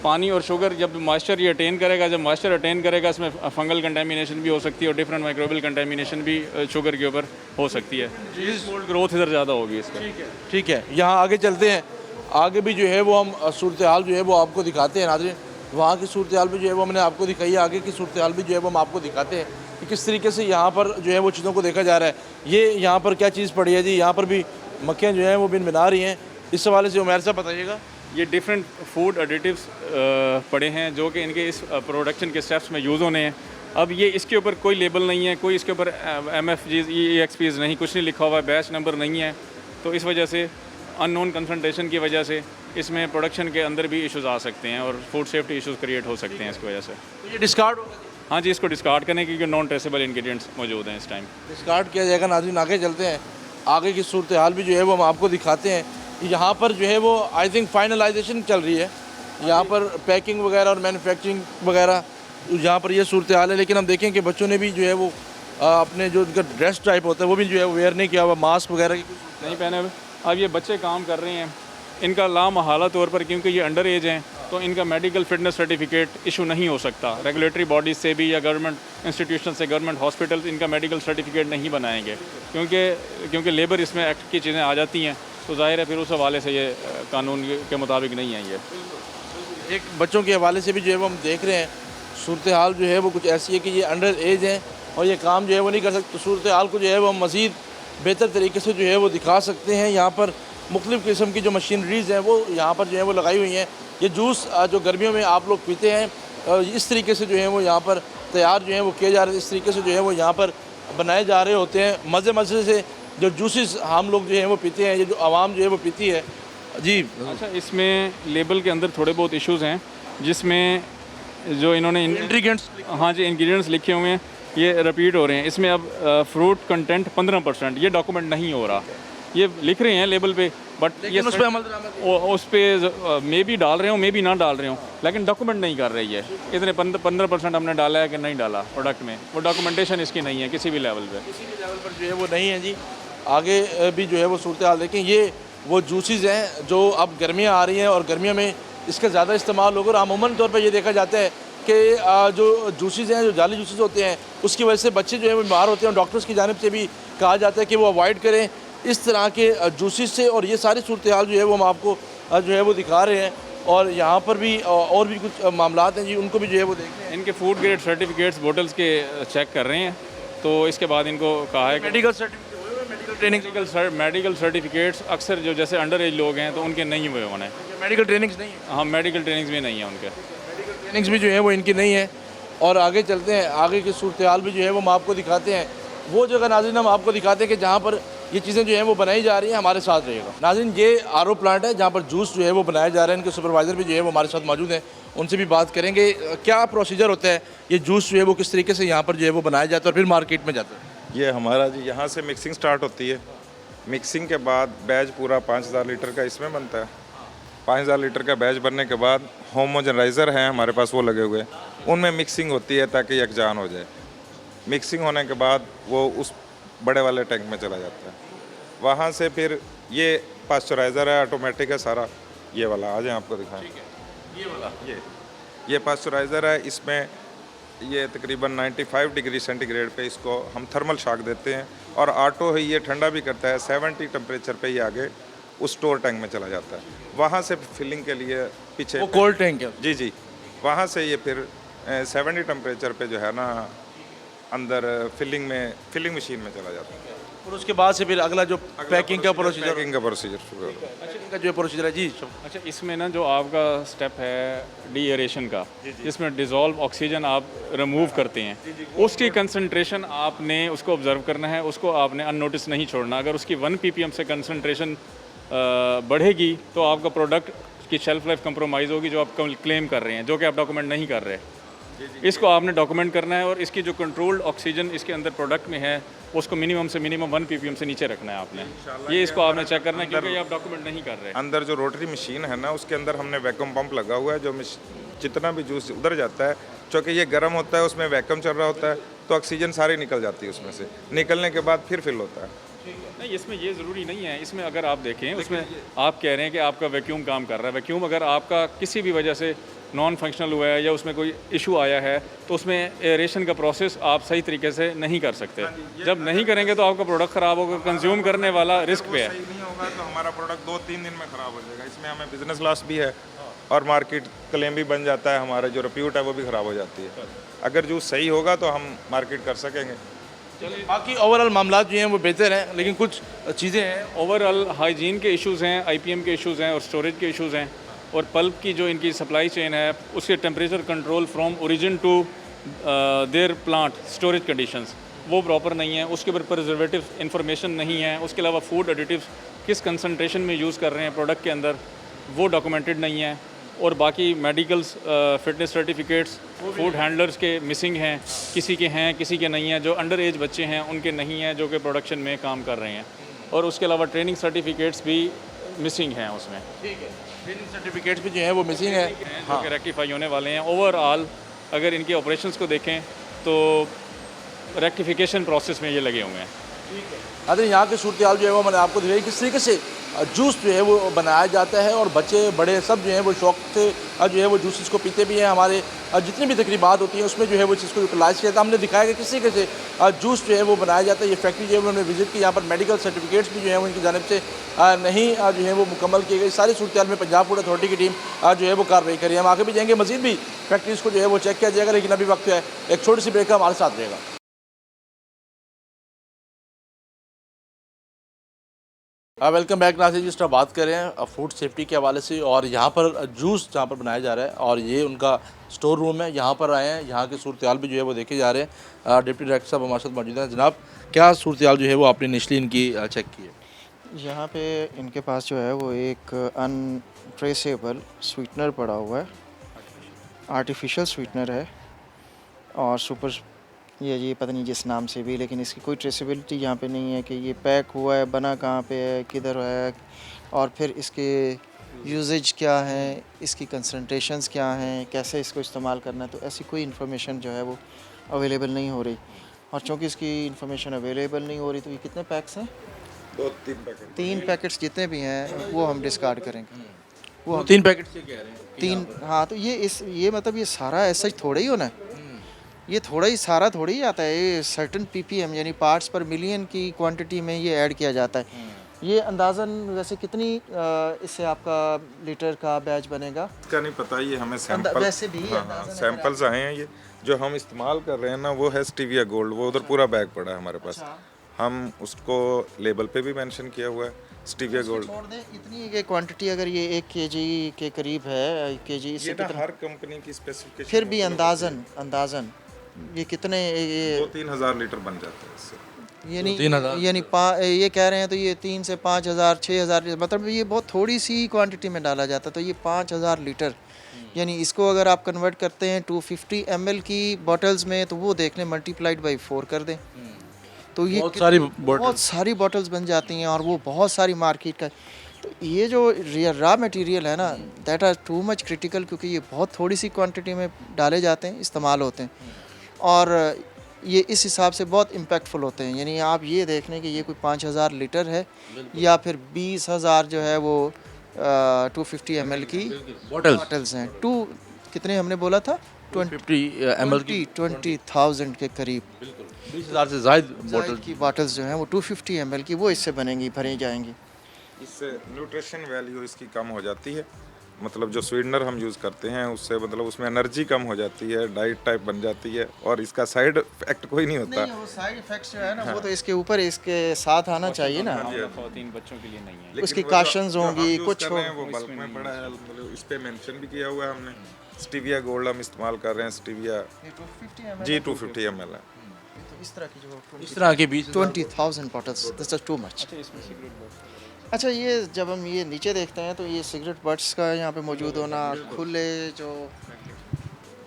पानी और शुगर जब मॉइस्चर ये अटेन करेगा, जब मॉइस्चर अटेन करेगा इसमें फंगल कंटेमिनेशन भी हो सकती है और डिफरेंट माइक्रोबियल कंटेमिनेशन भी शुगर के ऊपर हो सकती है। कोल्ड ग्रोथ इधर ज़्यादा होगी इसका। ठीक है, यहाँ आगे चलते हैं। आगे भी जो है वो हम सूरत हाल जो है वो आपको दिखाते हैं नाज़रीन। वहाँ की सूरत हाल भी जो है वो हमने आपको दिखाई है, आगे की सूरत हाल भी जो है वो हम आपको दिखाते हैं कि किस तरीके से यहाँ पर जो है वो चीज़ों को देखा जा रहा है। ये यहाँ पर क्या चीज़ पड़ी है जी, यहाँ पर भी मक्खियाँ जो हैं वो बिन बना रही हैं। इस हवाले से उमैर साहब बताइएगा। ये डिफरेंट फूड एडिटिव्स पड़े हैं जो कि इनके इस प्रोडक्शन के स्टेप्स में यूज़ होने हैं। अब ये इसके ऊपर कोई लेबल नहीं है, कोई इसके ऊपर MFGs EXPs नहीं, कुछ नहीं लिखा हुआ है, बैच नंबर नहीं है। तो इस वजह से अननोन कंसंट्रेशन की वजह से इसमें प्रोडक्शन के अंदर भी इश्यूज़ आ सकते हैं और फूड सेफ्टी इश्यूज़ क्रिएट हो सकते हैं इसकी वजह से। तो ये डिस्कार्ड होगा, हाँ जी, इसको डिस्कार्ड करने क्योंकि नॉन ट्रेसेबल इंग्रेडिएंट्स मौजूद हैं इस टाइम। डिस्कार्ड किया जाएगा। नाज़रीन आगे चलते हैं, आगे की सूरत हाल भी जो है वो हम आपको दिखाते हैं। यहाँ पर जो है वो आई थिंक फाइनलाइजेशन चल रही है, यहाँ पर पैकिंग वगैरह और मैन्युफैक्चरिंग वगैरह, यहाँ पर ये सूरत हाल है। लेकिन हम देखें कि बच्चों ने भी जो है वो अपने जो उनका ड्रेस टाइप होता है वो भी जो है वेयर नहीं किया हुआ, मास्क वगैरह की कुछ नहीं पहने हुए। अब ये बच्चे काम कर रहे हैं, इनका लामहला तौर पर क्योंकि ये अंडर एज हैं तो इनका मेडिकल फिटनेस सर्टिफिकेट इशू नहीं हो सकता। रेगुलेटरी बॉडीज़ से भी या गवर्नमेंट इंस्टीट्यूशन से, गवर्नमेंट हॉस्पिटल इनका मेडिकल सर्टिफिकेट नहीं बनाएंगे क्योंकि लेबर इसमें एक्ट की चीज़ें आ जाती हैं, तो जाहिर है फिर उस हवाले से ये कानून के मुताबिक नहीं है। ये एक बच्चों के हवाले से भी जो है वो हम देख रहे हैं सूरत हाल जो है वो कुछ ऐसी है कि ये अंडर एज हैं और ये काम जो है वो नहीं कर सकते। सूरत हाल को जो है वो हम मज़ीद बेहतर तरीके से जो है वो दिखा सकते हैं। यहाँ पर मुख्तलिफ़ किस्म की जो मशीनरीज़ हैं वो यहाँ पर जो है वो लगाई हुई हैं। ये जूस जो गर्मियों में आप लोग पीते हैं इस तरीके से जो है वो यहाँ पर तैयार जो है वो किए जा रहे हैं, इस तरीके से जो है वो यहाँ पर बनाए जा रहे होते हैं। मज़े मज़े से जो जूसेस हम लोग जो है वो पीते हैं, ये जो आवाम जो है वो पीती है जी। अच्छा, इसमें लेबल के अंदर थोड़े बहुत इश्यूज़ हैं जिसमें जो इन्होंने इंग्रीडियंट्स हाँ जी इंग्रेडिएंट्स लिखे हुए हैं ये रिपीट हो रहे हैं। इसमें अब फ्रूट कंटेंट 15%, ये डॉक्यूमेंट नहीं हो रहा। ये लिख रहे हैं लेबल पे, बट ये उस पर अमल दरामद उस पर मे भी डाल रहे हो, मे भी ना डाल रहे हो, लेकिन डॉक्यूमेंट नहीं कर रही है। इतने 15% हमने डाला है कि नहीं डाला प्रोडक्ट में, वो डॉक्यूमेंटेशन इसकी नहीं है किसी भी लेवल पे। किसी भी लेवल पर जो है वो नहीं है जी। आगे भी जो है वो सूरत हाल देखें। ये वो जूसेस हैं जो अब गर्मियाँ आ रही हैं और गर्मियों में इसका ज़्यादा इस्तेमाल होगा और अमूमन तौर पर ये देखा जाता है कि जो जूसेस हैं, जो जाली जूसेस होते हैं, उसकी वजह से बच्चे जो है वो बीमार होते हैं और डॉक्टर्स की जानिब से भी कहा जाता है कि वो अवॉइड करें इस तरह के जूसेस से। और ये सारी सूरत हाल जो है वो हम आपको जो है वो दिखा रहे हैं और यहाँ पर भी और भी कुछ मामलात हैं जी, उनको भी जो है वो देख रहे हैं। इनके फूड ग्रेड सर्टिफिकेट्स बोटल्स के चेक कर रहे हैं, तो इसके बाद इनको कहा है कि medical certificate, medical training, medical certificates अक्सर जो जैसे अंडर एज लोग हैं तो उनके नहीं हुए होने। मेडिकल ट्रेनिंग्स नहीं है, हाँ मेडिकल ट्रेनिंग्स भी नहीं है उनके, ट्रेनिंग्स भी जो है वो इनकी नहीं है। और आगे चलते हैं, आगे की सूरत हाल भी जो है वो हम आपको दिखाते हैं। वो जगह नाज़रीन हम आपको दिखाते हैं कि जहाँ पर ये चीज़ें जो हैं वो बनाई जा रही हैं। हमारे साथ रहेगा नाज़रीन। ये RO प्लांट है जहाँ पर जूस जो है वो बनाया जा रहा है। इनके सुपरवाइज़र भी जो है वो हमारे साथ मौजूद हैं, उनसे भी बात करेंगे क्या प्रोसीजर होता है, ये जूस जो है वो किस तरीके से यहाँ पर जो है वो बनाया जाता है और फिर मार्केट में जाता है। ये हमारा जी यहाँ से मिक्सिंग स्टार्ट होती है। मिक्सिंग के बाद बैच पूरा 5000 लीटर का इसमें बनता है। 5000 लीटर का बैच बनने के बाद होमोजेनाइज़र है हमारे पास, वो लगे हुए, उनमें मिक्सिंग होती है ताकि यकजान हो जाए। मिक्सिंग होने के बाद वो उस बड़े वाले टैंक में चला जाता है। वहाँ से फिर ये पास्चराइज़र है, ऑटोमेटिक है सारा। ये वाला आ जाए आपको दिखाएं, ये वाला ये पास्चराइज़र है। इसमें ये तकरीबन 95 डिग्री सेंटीग्रेड पे इसको हम थर्मल शॉक देते हैं और ऑटो है, ये ठंडा भी करता है। 70 टेम्परेचर पे ये आगे उस स्टोर टैंक में चला जाता है। वहाँ से फिलिंग के लिए पीछे वो कोल्ड टैंक है जी, वहाँ से ये फिर 70 टेम्परेचर पे जो है ना अंदर फिलिंग मशीन में चला जाता है। और उसके बाद से फिर अगला जो पैकिंग का प्रोसीजर, पैकिंग का प्रोसीजर शुरू होगा। का जो प्रोसीजर है जी। अच्छा, इसमें ना जो आपका स्टेप है डी एरेशन का, जिसमें डिज़ोल्व ऑक्सीजन आप रिमूव करते हैं, उसकी कंसंट्रेशन आपने उसको ऑब्जर्व करना है, उसको आपने अननोटिस नहीं छोड़ना। अगर उसकी 1 ppm से कंसंट्रेशन बढ़ेगी तो आपका प्रोडक्ट की शेल्फ लाइफ कंप्रोमाइज़ होगी, जो आप क्लेम कर रहे हैं, जो कि आप डॉक्यूमेंट नहीं कर रहे। इसको आपने डॉक्यूमेंट करना है और इसकी जो कंट्रोल्ड ऑक्सीजन इसके अंदर प्रोडक्ट में है उसको मिनिमम से मिनिमम 1 ppm से नीचे रखना है आपने। ये इसको आपने चेक करना है, क्योंकि ये आप डॉक्यूमेंट नहीं कर रहे। अंदर जो रोटरी मशीन है ना, उसके अंदर हमने वैक्यूम पंप लगा हुआ है, जो जितना भी जूस उधर जाता है, चूँकि ये गर्म होता है, उसमें वैक्यूम चल रहा होता है, तो ऑक्सीजन सारी निकल जाती है उसमें से। निकलने के बाद फिर फिल होता है। नहीं, इसमें ये ज़रूरी नहीं है। इसमें अगर आप देखें, उसमें आप कह रहे हैं कि आपका वैक्यूम काम कर रहा है। वैक्यूम अगर आपका किसी भी वजह से नॉन फंक्शनल हुआ है या उसमें कोई इशू आया है, तो उसमें एरेशन का प्रोसेस आप सही तरीके से नहीं कर सकते। जब नहीं करेंगे तो आपका प्रोडक्ट ख़राब होगा, कंज्यूम करने वाला रिस्क पे है। सही नहीं होगा तो हमारा प्रोडक्ट 2-3 दिन में ख़राब हो जाएगा। इसमें हमें बिजनेस लॉस भी है और मार्केट क्लेम भी बन जाता है, हमारा जो रिप्यूट है वो भी ख़राब हो जाती है। अगर जूस सही होगा तो हम मार्केट कर सकेंगे। बाकी ओवरऑल मामला जो हैं वो बेहतर हैं, लेकिन कुछ चीज़ें हैं। ओवरऑल हाइजीन के इश्यूज़ हैं, IPM के इश्यूज़ हैं और स्टोरेज के इश्यूज़ हैं। और पल्प की जो इनकी सप्लाई चेन है, उसके temperature control from origin to their plant storage conditions वो प्रॉपर नहीं है। उसके ऊपर प्रिजर्वेटिव इंफॉर्मेशन नहीं है। उसके अलावा फूड एडिटिव्स किस कंसंट्रेशन में यूज़ कर रहे हैं प्रोडक्ट के अंदर, वो डॉक्यूमेंटेड नहीं है। और बाकी medicals, fitness certificates food handlers के मिसिंग हैं, किसी के हैं किसी के नहीं हैं। जो अंडर एज बच्चे हैं उनके नहीं हैं, जो कि प्रोडक्शन में काम कर रहे हैं। और उसके अलावा ट्रेनिंग सर्टिफिकेट्स भी मिसिंग हैं उसमें। ठीक है, ट्रेनिंग सर्टिफिकेट्स भी जो हैं वो मिसिंग है, जो कि रेक्टिफाई होने वाले हैं। ओवरऑल अगर इनके ऑपरेशंस को देखें तो रेक्टिफिकेशन प्रोसेस में ये लगे हुए हैं। अगर यहाँ की सूरत हाल जो है वो मैंने आपको दिखाई, किस तरीके से जूस जो है वो बनाया जाता है और बच्चे बड़े सब जो हैं वो शौक से जो है वो जूसेस को पीते भी हैं। हमारे जितनी भी तकरीबात होती हैं उसमें जो है वो चीज़ को यूटिलाइज़ किया था। हमने दिखाया कि किस तरीके से जूस जो है वो बनाया जाता है। ये फैक्ट्री जो है उन्होंने विजिट की, यहाँ पर मेडिकल सर्टिफिकेट्स भी जो है वो उनकी जानिब से नहीं जो है वो मुकम्मल किए गए। सारी सूरत हाल में पंजाब फूड अथॉरिटी की टीम जो है वो कार्रवाई करी। हम आगे भी जाएंगे, मजीद भी फैक्ट्रीज़ को जो है वो चेक किया जाएगा, लेकिन अभी वक्त है एक छोटी सी ब्रेक का, हमारे साथ रहेगा। वेलकम बैक नाज़रीन। जिस तरह बात कर रहे हैं फूड सेफ्टी के हवाले से, और यहाँ पर जूस जहाँ पर बनाया जा रहा है और ये उनका स्टोर रूम है, यहाँ पर आए हैं। यहाँ की सूरत हाल भी जो है वो देखे जा रहे हैं। डिप्टी डायरेक्टर साहब हमारे साथ मौजूद हैं। जनाब, क्या सूरत हाल जो है वो आपने इनिशली इनकी चेक की है? यहाँ पे इनके पास जो है वो एक अनट्रेसेबल स्वीटनर पड़ा हुआ है, आर्टिफिशियल स्वीटनर है और सुपर ये पता नहीं जिस नाम से भी, लेकिन इसकी कोई ट्रेसेबिलिटी यहाँ पे नहीं है कि ये पैक हुआ है, बना कहाँ पे है, किधर है, और फिर इसके यूजेज क्या है, इसकी कंसंट्रेशंस क्या हैं, कैसे इसको इस्तेमाल करना है। तो ऐसी कोई इन्फॉर्मेशन जो है वो अवेलेबल नहीं हो रही। और चूँकि इसकी इन्फॉर्मेशन अवेलेबल नहीं हो रही तो ये कितने पैक्स हैं? 2-3 पैकेट। 3 पैकेट्स जितने भी हैं वो हम डिस्कार्ड करेंगे। वो 3 पैकेट से कह रहे हैं 3, हाँ। तो ये मतलब ये सारा ऐसा ही थोड़ा ही होना है, ये थोड़ा ही सारा थोड़ा ही आता है। ये सर्टन ppm यानी पार्ट्स पर मिलियन की क्वांटिटी में ये ऐड किया जाता है। ये अंदाज़न वैसे कितनी इससे आपका लीटर का बैच बनेगा? इसका नहीं पता, ये हमें सैंपल वैसे भी सैंपल्स आए हैं। ये जो हम इस्तेमाल कर रहे हैं ना वो है स्टीविया गोल्ड, वो उधर पूरा बैग पड़ा है हमारे पास। हम उसको लेबल पे भी मेंशन किया हुआ है स्टीविया गोल्ड। छोड़ दें इतनी ये क्वांटिटी, अगर ये 1 kg के करीब है, 1 kg इससे ये ना हर कंपनी की स्पेसिफिकेशन, फिर भी अंदाज़न ये कितने 2-3 हज़ार लीटर बन जाता है इससे। यानी ये कह रहे हैं तो ये 3 से 5 हज़ार 6 हज़ार, मतलब ये बहुत थोड़ी सी क्वांटिटी में डाला जाता है। तो ये 5000 लीटर, यानी इसको अगर आप कन्वर्ट करते हैं 250 ml की बॉटल्स में तो वो देख लें, मल्टीप्लाइड बाई 4 कर दें तो ये बहुत सारी बॉटल्स बन जाती हैं और वो बहुत सारी मार्केट का। तो ये जो रॉ मटेरियल है ना, that are too much critical, क्योंकि ये बहुत थोड़ी सी क्वांटिटी में डाले जाते हैं, इस्तेमाल होते हैं और ये इस हिसाब से बहुत इम्पैक्टफुल होते हैं। यानी आप ये देख लें कि ये कोई 5000 लीटर है या फिर 20,000 जो है वो 250 ml की बॉटल्स हैं। कितने हमने बोला था? 20,000 के करीब, 20,000 से ज़ायद की बॉटल्स जो हैं वो 250 ml की वो इससे भरी जाएंगी। इससे न्यूट्रिशन वैल्यू इसकी कम हो जाती है मतलब जो स्वीटनर हम यूज़ करते हैं उससे मतलब उसमें एनर्जी कम हो जाती है, डाइट टाइप बन जाती है और इसका साइड इफेक्ट कोई नहीं होता। नहीं, वो साइड इफेक्ट्स जो है ना वो तो इसके ऊपर इसके साथ आना चाहिए ना। खवातीन बच्चों के लिए नहीं है। उसकी लेकिन वो जो- cautions जो हम होंगी, use कुछ कर रहे हैं हो- वो बल्क में पड़ा है, मतलब इस पे मेंशन भी किया हुआ है हमने। स्टीविया गोल्ड हम इस्तेमाल कर रहे हैं, स्टीविया 250 ml जी 250 ml है। तो इस तरह की जो इस तरह के बीच 20,000 bottles, this is too much। अच्छा, ये जब हम ये नीचे देखते हैं तो ये सिगरेट बट्स का यहाँ पे मौजूद होना, खुले जो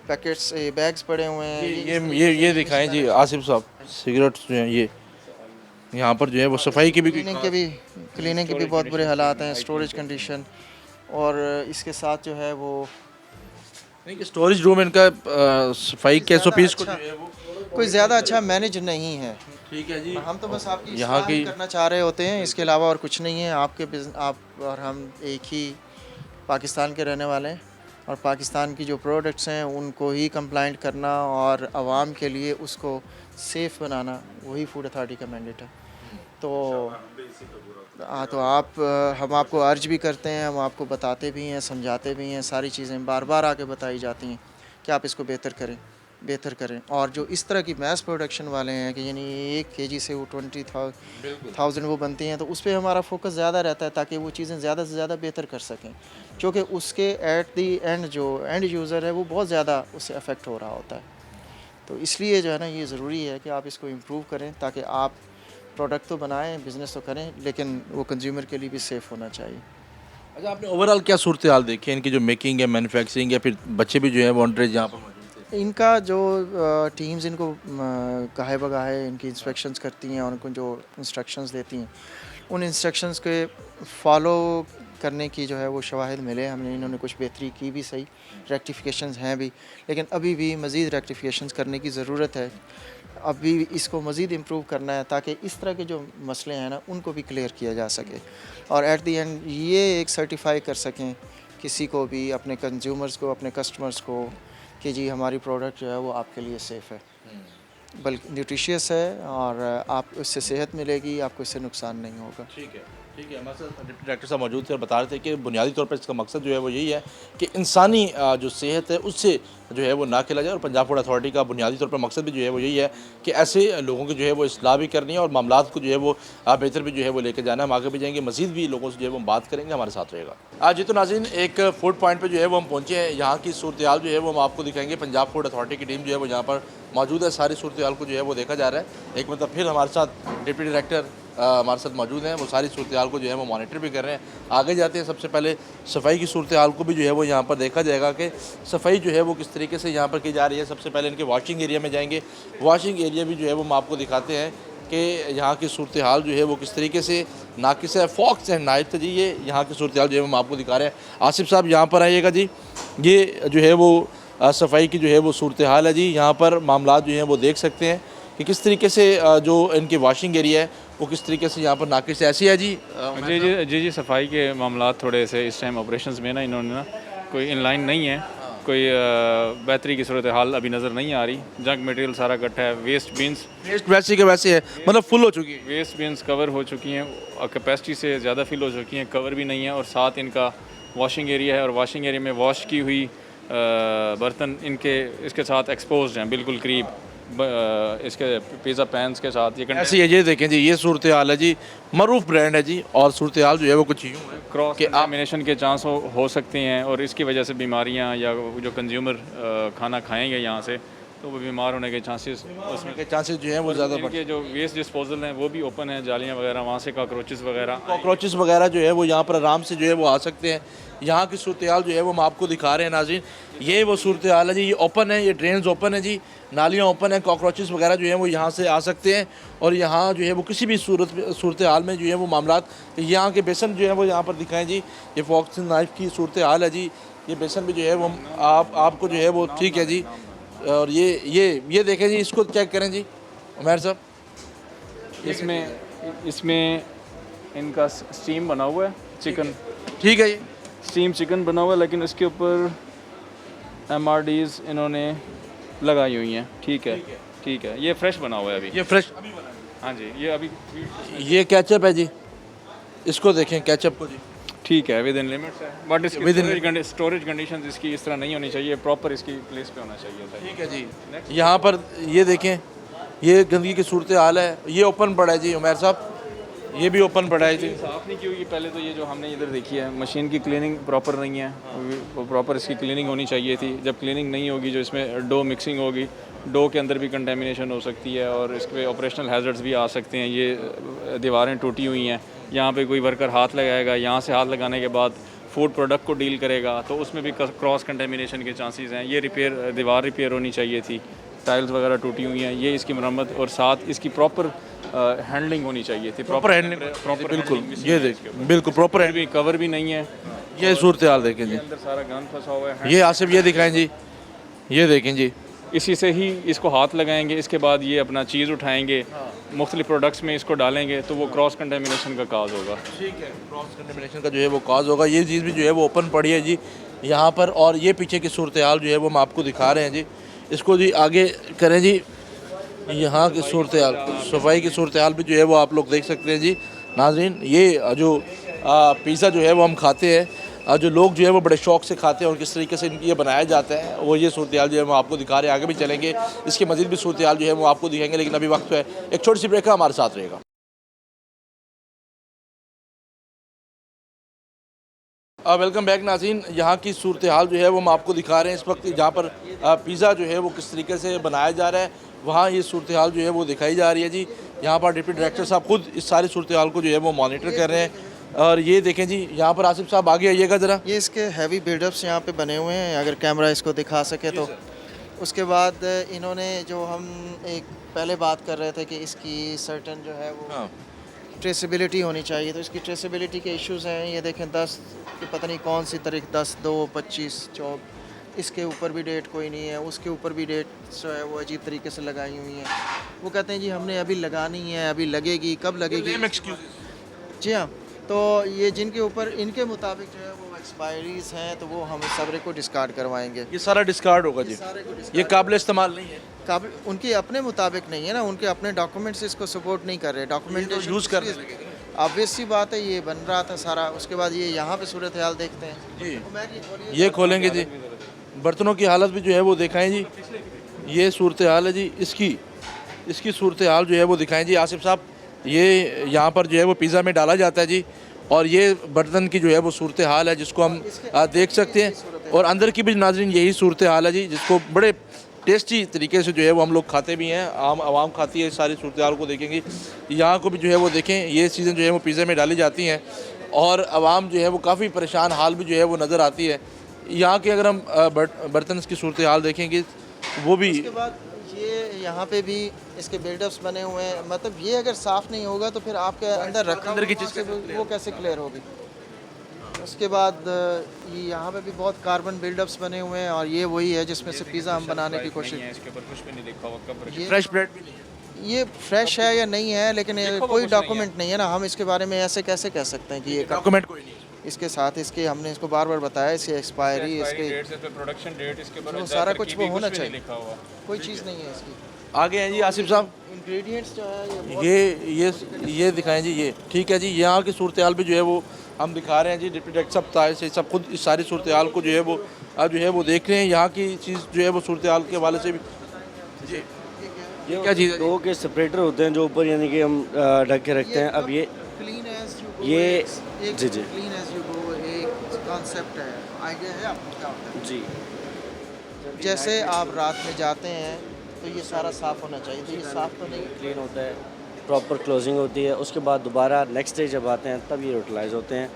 पैकेट्स बैग्स पड़े हुए हैं, ये दिखाएं जी आसिफ साहब, सिगरेट्स जो हैं ये यहाँ पर जो है वो सफाई की भी क्लीनिंग के भी बहुत बुरे हालात हैं, स्टोरेज कंडीशन, और इसके साथ जो है वो नहीं, स्टोरेज रूम इनका सफाई के SOPs को जो है वो कोई ज़्यादा अच्छा मैनेज नहीं है। ठीक है जी। हम तो बस आपकी यहाँ यहाँ की- करना चाह रहे होते हैं, इसके अलावा और कुछ नहीं है। आप और हम एक ही पाकिस्तान के रहने वाले हैं और पाकिस्तान की जो प्रोडक्ट्स हैं उनको ही कंप्लाइंट करना और आवाम के लिए उसको सेफ़ बनाना, वही फूड अथॉरिटी का मैंडेट है। तो तो हम आपको अर्ज भी करते हैं, हम आपको बताते भी हैं, समझाते भी हैं, सारी चीज़ें बार बार आके बताई जाती हैं कि आप इसको बेहतर करें। और जो इस तरह की मैस प्रोडक्शन वाले हैं कि यानी 1 kg से वो 20,000 वो बनती हैं, तो उस पर हमारा फोकस ज़्यादा रहता है ताकि वो चीज़ें ज़्यादा से ज़्यादा बेहतर कर सकें, क्योंकि उसके एट दी एंड जो एंड यूज़र है वो बहुत ज़्यादा उससे अफेक्ट हो रहा होता है। तो इसलिए जो है ना ये ज़रूरी है कि आप इसको इम्प्रूव करें ताकि आप प्रोडक्ट तो बनाएं, बिज़नेस तो करें, लेकिन वो कंज्यूमर के लिए भी सेफ़ होना चाहिए। अच्छा, आपने ओवरऑल क्या सूरत हाल देखी है इनकी, जो मेकिंग है, मैन्युफैक्चरिंग या फिर बच्चे भी जो है वो अंडरेज यहाँ पर मौजूद थे? इनका जो टीम्स इनको गाहे बगाहे इनकी इंस्पेक्शंस करती हैं और उनको जो इंस्ट्रक्शंस देती हैं, उन इंस्ट्रक्शंस के फॉलो करने की जो है वो शवाहिद मिले हमने। इन्होंने कुछ बेहतरी की भी, सही रेक्टिफिकेशंस हैं भी, लेकिन अभी भी मज़ीद रेक्टिफिकेशंस करने की ज़रूरत है। अभी इसको मज़ीद इम्प्रूव करना है ताकि इस तरह के जो मसले हैं ना उनको भी क्लियर किया जा सके और एट दी एंड ये एक सर्टिफाई कर सकें किसी को भी, अपने कंज्यूमर्स को, अपने कस्टमर्स को, कि जी हमारी प्रोडक्ट जो है वो आपके लिए सेफ़ है, बल्कि न्यूट्रिशियस है और आप उससे सेहत मिलेगी, आपको इससे नुकसान नहीं होगा। ठीक है। हमारे साथ डिप्टी डायरेक्टर साहब मौजूद थे और बता रहे थे कि बुनियादी तौर पर इसका मकसद जो है वो यही है कि इंसानी जो सेहत है उससे जो है वो ना खेला जाए, और पंजाब फूड अथॉरिटी का बुनियादी तौर पर मकसद भी जो है वो यही है कि ऐसे लोगों की जो है वो इस्लाह भी करनी है और मामलात को जो है वो बेहतर भी जो है वो लेकर जाना है। हम आगे भी जाएंगे, मज़ीद भी लोगों से जो है वो हम बात करेंगे, हमारे साथ रहेगा। आज तो नाज़रीन एक फूड पॉइंट पर जो है वो हम पहुँचे हैं, यहाँ की सूरत हाल जो है वो हम आपको दिखाएंगे। पंजाब फूड अथॉरिटी की टीम जो है वो यहाँ पर मौजूद है, सारी सूरत हाल को जो है वो देखा जा रहा है। एक मतलब फिर हमारे साथ डिप्टी डायरेक्टर हमारे साथ मौजूद हैं, वो सारी सूरत हाल को जो है वो मॉनिटर भी कर रहे हैं। आगे जाते हैं, सबसे पहले सफाई की सूरत हाल को भी जो है वो यहाँ पर देखा जाएगा कि सफाई जो है वो किस तरीके से यहाँ पर की जा रही है। सबसे पहले इनके वॉशिंग एरिया में जाएंगे, वॉशिंग एरिया भी जो है वो हम आपको दिखाते हैं कि यहाँ की सूरत हाल जो है वो किस तरीके से नाकिस है। फॉक्स एंड नाइफ जी, ये यहाँ की सूरत हाल जो है हम आपको दिखा रहे हैं। आसिफ साहब यहाँ पर आइएगा जी, ये जो है वो सफाई की जो है वो सूरत हाल है जी। यहाँ पर मामला जो हैं वो देख सकते हैं कि किस तरीके से जो इनकी वॉशिंग एरिया है वो किस तरीके से यहाँ पर नाकिस ऐसी है जी। जी सफाई के मामला थोड़े से इस टाइम ऑपरेशंस में ना इन्होंने ना कोई इनलाइन नहीं है, कोई बेहतरी की सूरत हाल अभी नज़र नहीं आ रही। जंक मटेरियल सारा इकट्ठा है, वेस्ट वैसे के वैसे है, मतलब फुल हो चुकी है। वेस्ट बिन्स कवर हो चुकी हैं, कैपेसिटी से ज़्यादा फिल हो चुकी हैं, कवर भी नहीं है। और साथ इनका वॉशिंग एरिया है और वॉशिंग एरिया में वॉश की हुई बर्तन इसके साथ एक्सपोज्ड हैं, बिल्कुल करीब इसके पिज़्ज़ा पैंस के साथ। ऐसे ये देखें जी, ये सूरत हाल है जी। मरूफ ब्रांड है जी और सूरत हाल जो है वो कुछ यूँ है क्रॉस कंटामिनेशन के चांस हो सकते हैं और इसकी वजह से बीमारियां या जो कंज्यूमर खाना खाएंगे यहाँ से तो वो बीमार होने के चांसेस जो हैं वो ज़्यादा इनके जो वेस्ट डिस्पोजल हैं वो भी ओपन है, जालियाँ वगैरह, वहाँ से कॉकरोचेस वगैरह जो है वो यहाँ पर आराम से जो है वो आ सकते हैं। यहाँ की सूरत हाल जो है वो हम आपको दिखा रहे हैं नाज़रीन। ये वो सूरत हाल है जी, ये ओपन है, ये ड्रेन्स ओपन है जी, नालियाँ ओपन है, कॉकरोचेस वगैरह जो है वो यहाँ से आ सकते हैं। और यहाँ जो है वो किसी भी सूरत हाल में जो है वो मामलात, यहाँ के बेसन जो है वो यहाँ पर दिखाएं जी। ये फॉक्स नाइफ की सूरत हाल है जी, ये बेसन भी जो है वो आपको जो है वो ठीक है जी। और ये देखें जी, इसको चेक करें जी उमर साहब। इसमें इनका स्टीम बना हुआ है चिकन, ठीक है, ये स्टीम चिकन बना हुआ है, लेकिन इसके ऊपर MRDs इन्होंने लगाई हुई हैं। ठीक है, ये फ्रेश बना हुआ है अभी, ये फ्रेश। हाँ जी, ये अभी ये केचप है जी, इसको देखें केचप को जी। ठीक है, विद इन लिमिट्स है, बट इसकी Within स्टोरेज कंडीशंस इसकी इस तरह नहीं होनी चाहिए, प्रॉपर इसकी प्लेस पे होना चाहिए था। ठीक है जी। यहाँ पर ये देखें, ये गंदगी की सूरत हाल है, ये ओपन पड़ा है जी उमैर साहब, ये भी ओपन पड़ा है जी। साफ़ नहीं की हुई पहले तो, ये जो हमने इधर देखी है मशीन की क्लीनिंग प्रॉपर नहीं है, वो प्रॉपर इसकी क्लीनिंग होनी चाहिए थी। जब क्लीनिंग नहीं होगी, जो इसमें डो मिक्सिंग होगी, डो के अंदर भी कंटेमिनेशन हो सकती है और इस पर ऑपरेशनल हैज़र्ड्स भी आ सकते हैं। ये दीवारें टूटी हुई हैं, यहाँ पे कोई वर्कर हाथ लगाएगा, यहाँ से हाथ लगाने के बाद फूड प्रोडक्ट को डील करेगा तो उसमें भी क्रॉस कंटेमिनेशन के चांसेस हैं। ये दीवार रिपेयर होनी चाहिए थी, टाइल्स वगैरह टूटी हुई हैं, ये इसकी मरम्मत और साथ इसकी प्रॉपर हैंडलिंग होनी चाहिए थी। प्रॉपर हैंडलिंग, प्रॉपर बिल्कुल, ये देख बिल्कुल प्रॉपर है। भी कवर भी नहीं है, ये सूरत हाल देखें जी, अंदर सारा गंद फंसा हुआ है। ये आसिफ ये दिखाएं जी, ये देखें जी, इसी से ही इसको हाथ लगाएंगे, इसके बाद ये अपना चीज़ उठाएंगे, मुख्तलिफ प्रोडक्ट्स में इसको डालेंगे तो वो क्रॉस कंटेमिनेशन का काज होगा। ठीक है, क्रॉस कंटेमिनेशन का जो है वो काज होगा। ये चीज़ भी जो है वो ओपन पड़ी है जी यहाँ पर, और ये पीछे की सूरत हाल जो है वो हम आपको दिखा रहे हैं जी। इसको जी आगे करें जी, यहाँ की सूरत हाल, सफाई की सूरत हाल भी जो है वो आप लोग देख सकते हैं जी नाज़रीन। ये जो पिज़्ज़ा जो है वो हम खाते हैं, जो लोग जो है वो बड़े शौक से खाते हैं और किस तरीके से इनकी ये बनाया जाता है, वो ये सूरत हाल जो है वो आपको दिखा रहे हैं। आगे भी चलेंगे, इसके मज़ीद भी सूरत हाल जो है वो आपको दिखाएंगे, लेकिन अभी वक्त है एक छोटी सी ब्रेक का, हमारे साथ रहेगा। वेलकम बैक नाज़रीन। यहाँ की सूरत हाल जो है वो हम आपको दिखा रहे हैं इस वक्त, जहाँ पर पिज़्ज़ा जो है वो किस तरीके से बनाया जा रहा है, वहाँ ये सूरत हाल जो है वो दिखाई जा रही है जी। यहाँ पर डिप्टी डायरेक्टर साहब खुद इस सारी सूरत हाल को जो है वो मॉनिटर कर रहे हैं। और ये देखें जी, यहाँ पर आसिफ साहब आगे आइएगा ज़रा। ये इसके हैवी बिल्डअप्स यहाँ पे बने हुए हैं, अगर कैमरा इसको दिखा सके तो। उसके बाद इन्होंने जो हम एक पहले बात कर रहे थे कि इसकी सर्टन जो है वो ट्रेसेबिलिटी होनी चाहिए, तो इसकी ट्रेसेबिलिटी के इश्यूज़ हैं। ये देखें 10 कि पता नहीं कौन सी तारीख, 10, 2, 25, 24, इसके ऊपर भी डेट कोई नहीं है, उसके ऊपर भी डेट जो है वो अजीब तरीके से लगाई हुई हैं। वो कहते हैं जी हमने अभी लगानी है, अभी लगेगी, कब लगेगी। जी हाँ, तो ये जिनके ऊपर इनके मुताबिक जो है वो एक्सपायरीज़ हैं, तो वो हम इस सबरे को डिस्कार्ड करवाएंगे। ये सारा डिस्कार्ड होगा जी, ये काबिल इस्तेमाल नहीं है, काबिल उनके अपने मुताबिक नहीं है ना, उनके अपने डॉक्यूमेंट्स इसको सपोर्ट नहीं कर रहे। डॉक्यूमेंटेशन यूज़ करने लगे। ऑब्वियस सी बात है, ये बन रहा था सारा। उसके बाद ये यहाँ पे सूरत हाल देखते हैं जी, ये खोलेंगे जी, बर्तनों की हालत भी जो है वो दिखाएं जी। ये सूरत हाल है जी, इसकी सूरत हाल जो है वो दिखाएं जी आसिफ साहब। ये यहाँ पर जो है वो पिज़्ज़ा में डाला जाता है जी, और ये बर्तन की जो है वो सूरत हाल है जिसको हम देख सकते हैं। और अंदर की भी नाज़रीन यही सूरत हाल है जी, जिसको बड़े टेस्टी तरीके से जो है वो हम लोग खाते भी हैं, आवाम खाती है। सारी सूरत हाल को देखेंगे, यहाँ को भी जो है वो देखें, ये चीज़ें जो है वो पिज़्ज़ा में डाली जाती हैं और आवाम जो है वो काफ़ी परेशान हाल भी जो है वो नज़र आती है। यहाँ के अगर हम बर्तन की सूरत हाल देखेंगे वो भी। उसके बाद ये यहाँ पे भी इसके बिल्डअप्स बने हुए हैं, मतलब ये अगर साफ़ नहीं होगा तो फिर आपके अंदर रखा अंदर की वहाँ चीज़ से वो कैसे क्लियर होगी। उसके बाद ये यहाँ पे भी बहुत कार्बन बिल्डअप्स बने हुए हैं, और ये वही है जिसमें से पिज़्ज़ा हम बनाने की कोशिश। इसके ऊपर कुछ भी नहीं लिखा हुआ, कब रखी। फ्रेश ब्रेड भी नहीं है। ये फ्रेश है या नहीं है, लेकिन कोई डॉक्यूमेंट नहीं है ना, हम इसके बारे में ऐसे कैसे कह सकते हैं कि ये डॉक्यूमेंट कोई नहीं है। इसके साथ इसके हमने इसको बार बार बताया, इसकी एक्सपायरी, इसके डेट से प्रोडक्शन डेट, इसके ऊपर वो सारा कुछ वो होना चाहिए, लिखा हुआ। कोई चीज़ नहीं है इसकी। आगे हैं जी आसिफ साहब, इंग्रेडिएंट्स जो है ये दिखाएं जी। ये ठीक है जी, यहाँ की सूरत हाल भी जो है वो हम दिखा रहे हैं जी। डिप्टी डायरेक्टर साहब ताए से सब खुद इस सारी सूरत हाल को जो है वो अब जो है वो देख रहे हैं। यहाँ की चीज़ जो है वो सूरत हाल के हवाले से भी जी, ये क्या चीज़ है? दो के सेपरेटर होते हैं जो ऊपर यानी कि हम ढक के रखते हैं। अब ये क्लीन एज यू गो, ये जी जी क्लीन एज यू गो एक कॉन्सेप्ट है, आइडिया है आपको क्या होता है? जी जैसे आप रात में जाते हैं तो ये सारा साफ़ होना चाहिए, तो ये साफ़ तो नहीं है। क्लीन होता है, प्रॉपर क्लोजिंग होती है, उसके बाद दोबारा नेक्स्ट डे जब आते हैं तब ये यूटिलाइज होते हैं।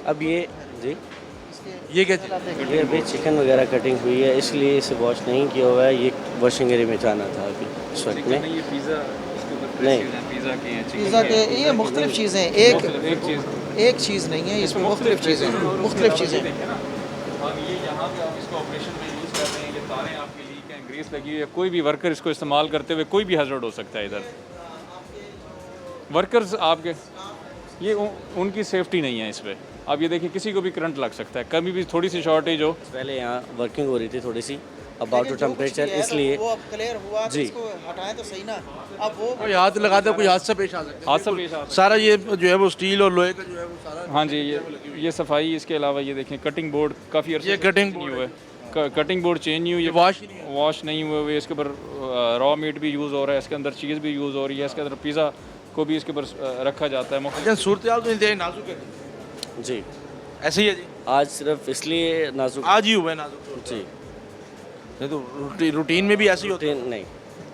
अब ये जी ये क्या चीज़ है? ये अभी चिकन वगैरह कटिंग हुई है, इसलिए इसे वॉश नहीं किया हुआ है। ये वॉशिंग एरिया में जाना था अभी इस वक्त में। नहीं, ये पिज़्ज़ा इसके ऊपर नहीं। पिज़्ज़ा के हैं, पिज़्ज़ा के ये मुख्तलिफ चीज़ें, एक चीज़ नहीं है, इसमें मुख्तलिफ चीज़ें मुख्तलिफ चीज़ें। अब ये यहाँ पे हम इसको ऑपरेशन में यूज़ कर रहे हैं, ये तारें आपके लीक हैं, ग्रीस लगी हुई है। कोई भी वर्कर इसको इस्तेमाल करते हुए कोई भी हैज़र्ड हो सकता है इधर। वर्कर्स आपके ये उनकी सेफ्टी नहीं है इस पर। आप ये देखिए, किसी को भी करंट लग सकता है, कभी भी थोड़ी सी शॉर्टेज हो। पहले यहाँ वर्किंग हो रही थी थोड़ी सी, अबाउट टू टेम्परेचर, इसलिए वो अब क्लियर हुआ तो जी। इसको हटाएं तो सही ना। अब वो कोई हाथ लगाता है कोई हादसा पेश आ सकता है। हादसा पेश आता सारा ये जो है वो स्टील और लोहे का जो है वो सारा है। हाँ जी, ये सफाई, इसके अलावा ये देखें कटिंग बोर्ड काफ़ी अर्से ये से कटिंग नहीं हुआ है, कटिंग बोर्ड चेंज नहीं हुई है, वॉश नहीं हुए हुए, इसके ऊपर रॉ मीट भी यूज़ हो रहा है, इसके अंदर चीज़ भी यूज़ हो रही है, इसके अंदर पिज़्ज़ा को भी इसके ऊपर रखा जाता है। अच्छा, सूरत हाल तो इंतहाई नाजुक है जी। ऐसे ही है जी, आज सिर्फ इसलिए नाजुक आज ही हुआ है नाजुक। जी, नहीं तो रूटीन में भी ऐसे ही होता है। रूटीन नहीं,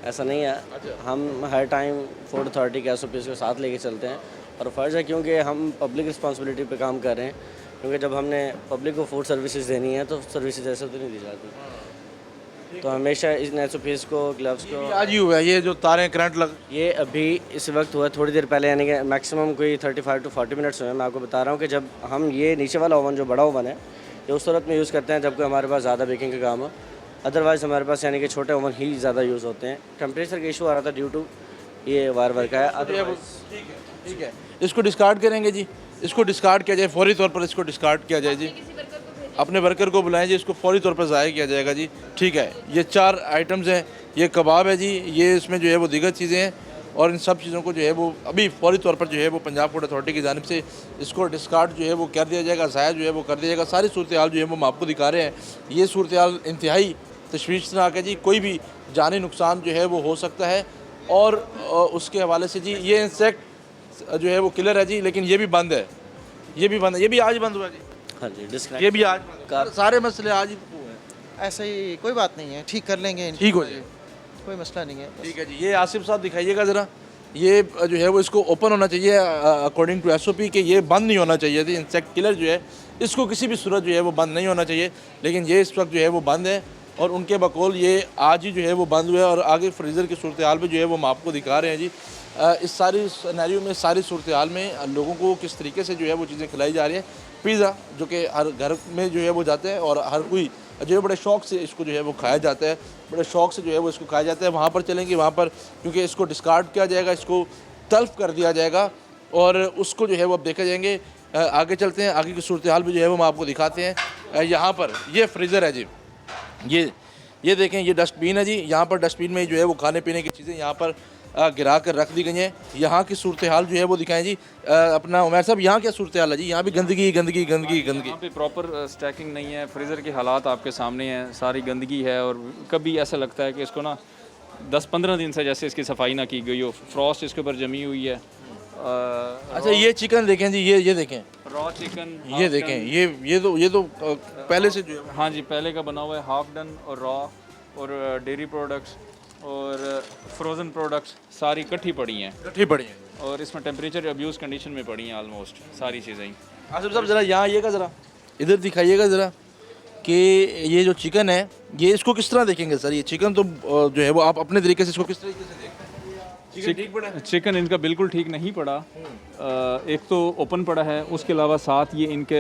ऐसा नहीं है। हम हर टाइम फूड अथॉरिटी के SOPs को साथ लेके चलते हैं और फ़र्ज़ है, क्योंकि हम पब्लिक रिस्पॉन्सिबिलिटी पे काम कर रहे हैं, क्योंकि जब हमने पब्लिक को फूड सर्विसेज देनी है तो सर्विसेज ऐसे तो नहीं दी जाती। तो हमेशा इन SOPs को, ग्लव्स को, आज ही हुआ है ये जो तारें करंट लग। ये अभी इस वक्त हुआ थोड़ी देर पहले, यानी कि मैक्सिमम कोई 35 to 40 मिनट्स हुए हैं। मैं आपको बता रहा हूँ कि जब हम ये नीचे वाला ओवन जो बड़ा ओवन है, ये उस सूरत में यूज़ करते हैं जब कोई हमारे पास ज़्यादा बेकिंग का काम हो, अदरवाइज़ हमारे पास यानी कि छोटे ओवन ही ज़्यादा यूज़ होते हैं। टेम्परेचर का इशू आ रहा था ड्यू टू ये वायर का है। अदरवाइज ठीक है, इसको डिस्कार्ड करेंगे जी, इसको डिस्कार्ड किया जाए फौरी तौर पर, इसको डिस्कार्ड किया जाए जी, अपने वर्कर को बुलाएं जी, इसको फौरी तौर पर ज़ाया किया जाएगा जी। ठीक है, ये 4 आइटम्स हैं, ये कबाब है जी, ये इसमें जो है वो दीगर चीज़ें हैं, और इन सब चीज़ों को जो है वो अभी फौरी तौर पर जो है वो पंजाब फूड अथॉरिटी की जानिब से इसको डिस्कार्ड जो है वो कर दिया जाएगा, ज़ाया जो है वो कर दिया जाएगा। सारी सूरत हाल जो है वो हम आपको दिखा रहे हैं। ये सूरत हाल इंतहाई तशवीशनाक है जी, कोई भी जानी नुकसान जो है वो हो सकता है। और उसके हवाले से जी ये इंसेक्ट जो है वो किलर है जी, लेकिन ये भी बंद है, ये भी बंद है, ये भी आज बंद हुआ जी, हाँ जी, डिस्कनेक्ट ये भी आज बंद हुआ। सारे मसले आज ही हुए हैं। ऐसे ही कोई बात नहीं है, ठीक कर लेंगे, ठीक हो जाए, कोई मसला नहीं है। ठीक है जी। ये आसिफ साहब दिखाइएगा ज़रा, ये जो है वो इसको ओपन होना चाहिए अकॉर्डिंग टू SOP कि ये बंद नहीं होना चाहिए थी। इंसेक्ट किलर जो है इसको किसी भी सूरत जो है वो बंद नहीं होना चाहिए, लेकिन ये इस वक्त जो है वो बंद है, और उनके बकौल ये आज ही जो है वो बंद हुआ है। और आगे फ्रीज़र की सूरत हाल में जो है वो हम आपको दिखा रहे हैं जी। इस सारी सिनेरियो में, सारी सूरत हाल में लोगों को किस तरीके से जो है वो चीज़ें खिलाई जा रही हैं। पिज़्ज़ा जो कि हर घर में जो है वो जाते हैं, और हर कोई जो है बड़े शौक़ से इसको जो है वो खाया जाता है, बड़े शौक़ से जो है वो इसको खाया जाता है। वहाँ पर चलेंगे, वहाँ पर क्योंकि इसको डिस्कार्ड किया जाएगा, इसको तल्फ कर दिया जाएगा, और उसको जो है वो अब देखे जाएंगे। आगे चलते हैं, आगे की सूरत हाल भी जो है वो हम आपको दिखाते हैं। यहाँ पर ये फ्रीज़र है जी, ये देखें, ये डस्टबिन है जी। यहाँ पर डस्टबिन में जो है वो खाने पीने की चीज़ें यहाँ पर गिरा कर रख दी गई हैं। यहाँ की सूरत हाल जो है वो दिखाएं जी। अपना उमर साहब, यहाँ क्या सूरत हाल है जी? यहाँ भी गंदगी गंदगी गंदगी गंदगी। यहाँ पे प्रॉपर स्टैकिंग नहीं है, फ्रीज़र के हालात आपके सामने हैं, सारी गंदगी है, और कभी ऐसा लगता है कि इसको ना 10-15 दिन से जैसे इसकी सफाई ना की गई हो, फ्रॉस्ट इसके ऊपर जमी हुई है। अच्छा, ये चिकन देखें जी, ये देखें, रॉ चिकन, ये देखें, ये तो पहले से जो है, हाँ जी, पहले का बना हुआ है, हाफ डन और रॉ और डेयरी प्रोडक्ट्स और फ्रोज़न प्रोडक्ट्स सारी इकट्ठी पड़ी हैं, इकट्ठी पड़ी है। और इसमें टेम्परेचर अब्यूज़ कंडीशन में पड़ी हैं ऑलमोस्ट सारी चीज़ें ही। आसिफ साहब ज़रा यहाँ आइएगा, ज़रा इधर दिखाइएगा ज़रा कि ये जो चिकन है, ये इसको किस तरह देखेंगे सर? ये चिकन तो जो है वो आप अपने तरीके से इसको किस तरीके से देखते हैं? चिकन ठीक पड़ा है? चिकन इनका बिल्कुल ठीक नहीं पड़ा। एक तो ओपन पड़ा है, उसके अलावा साथ ये इनके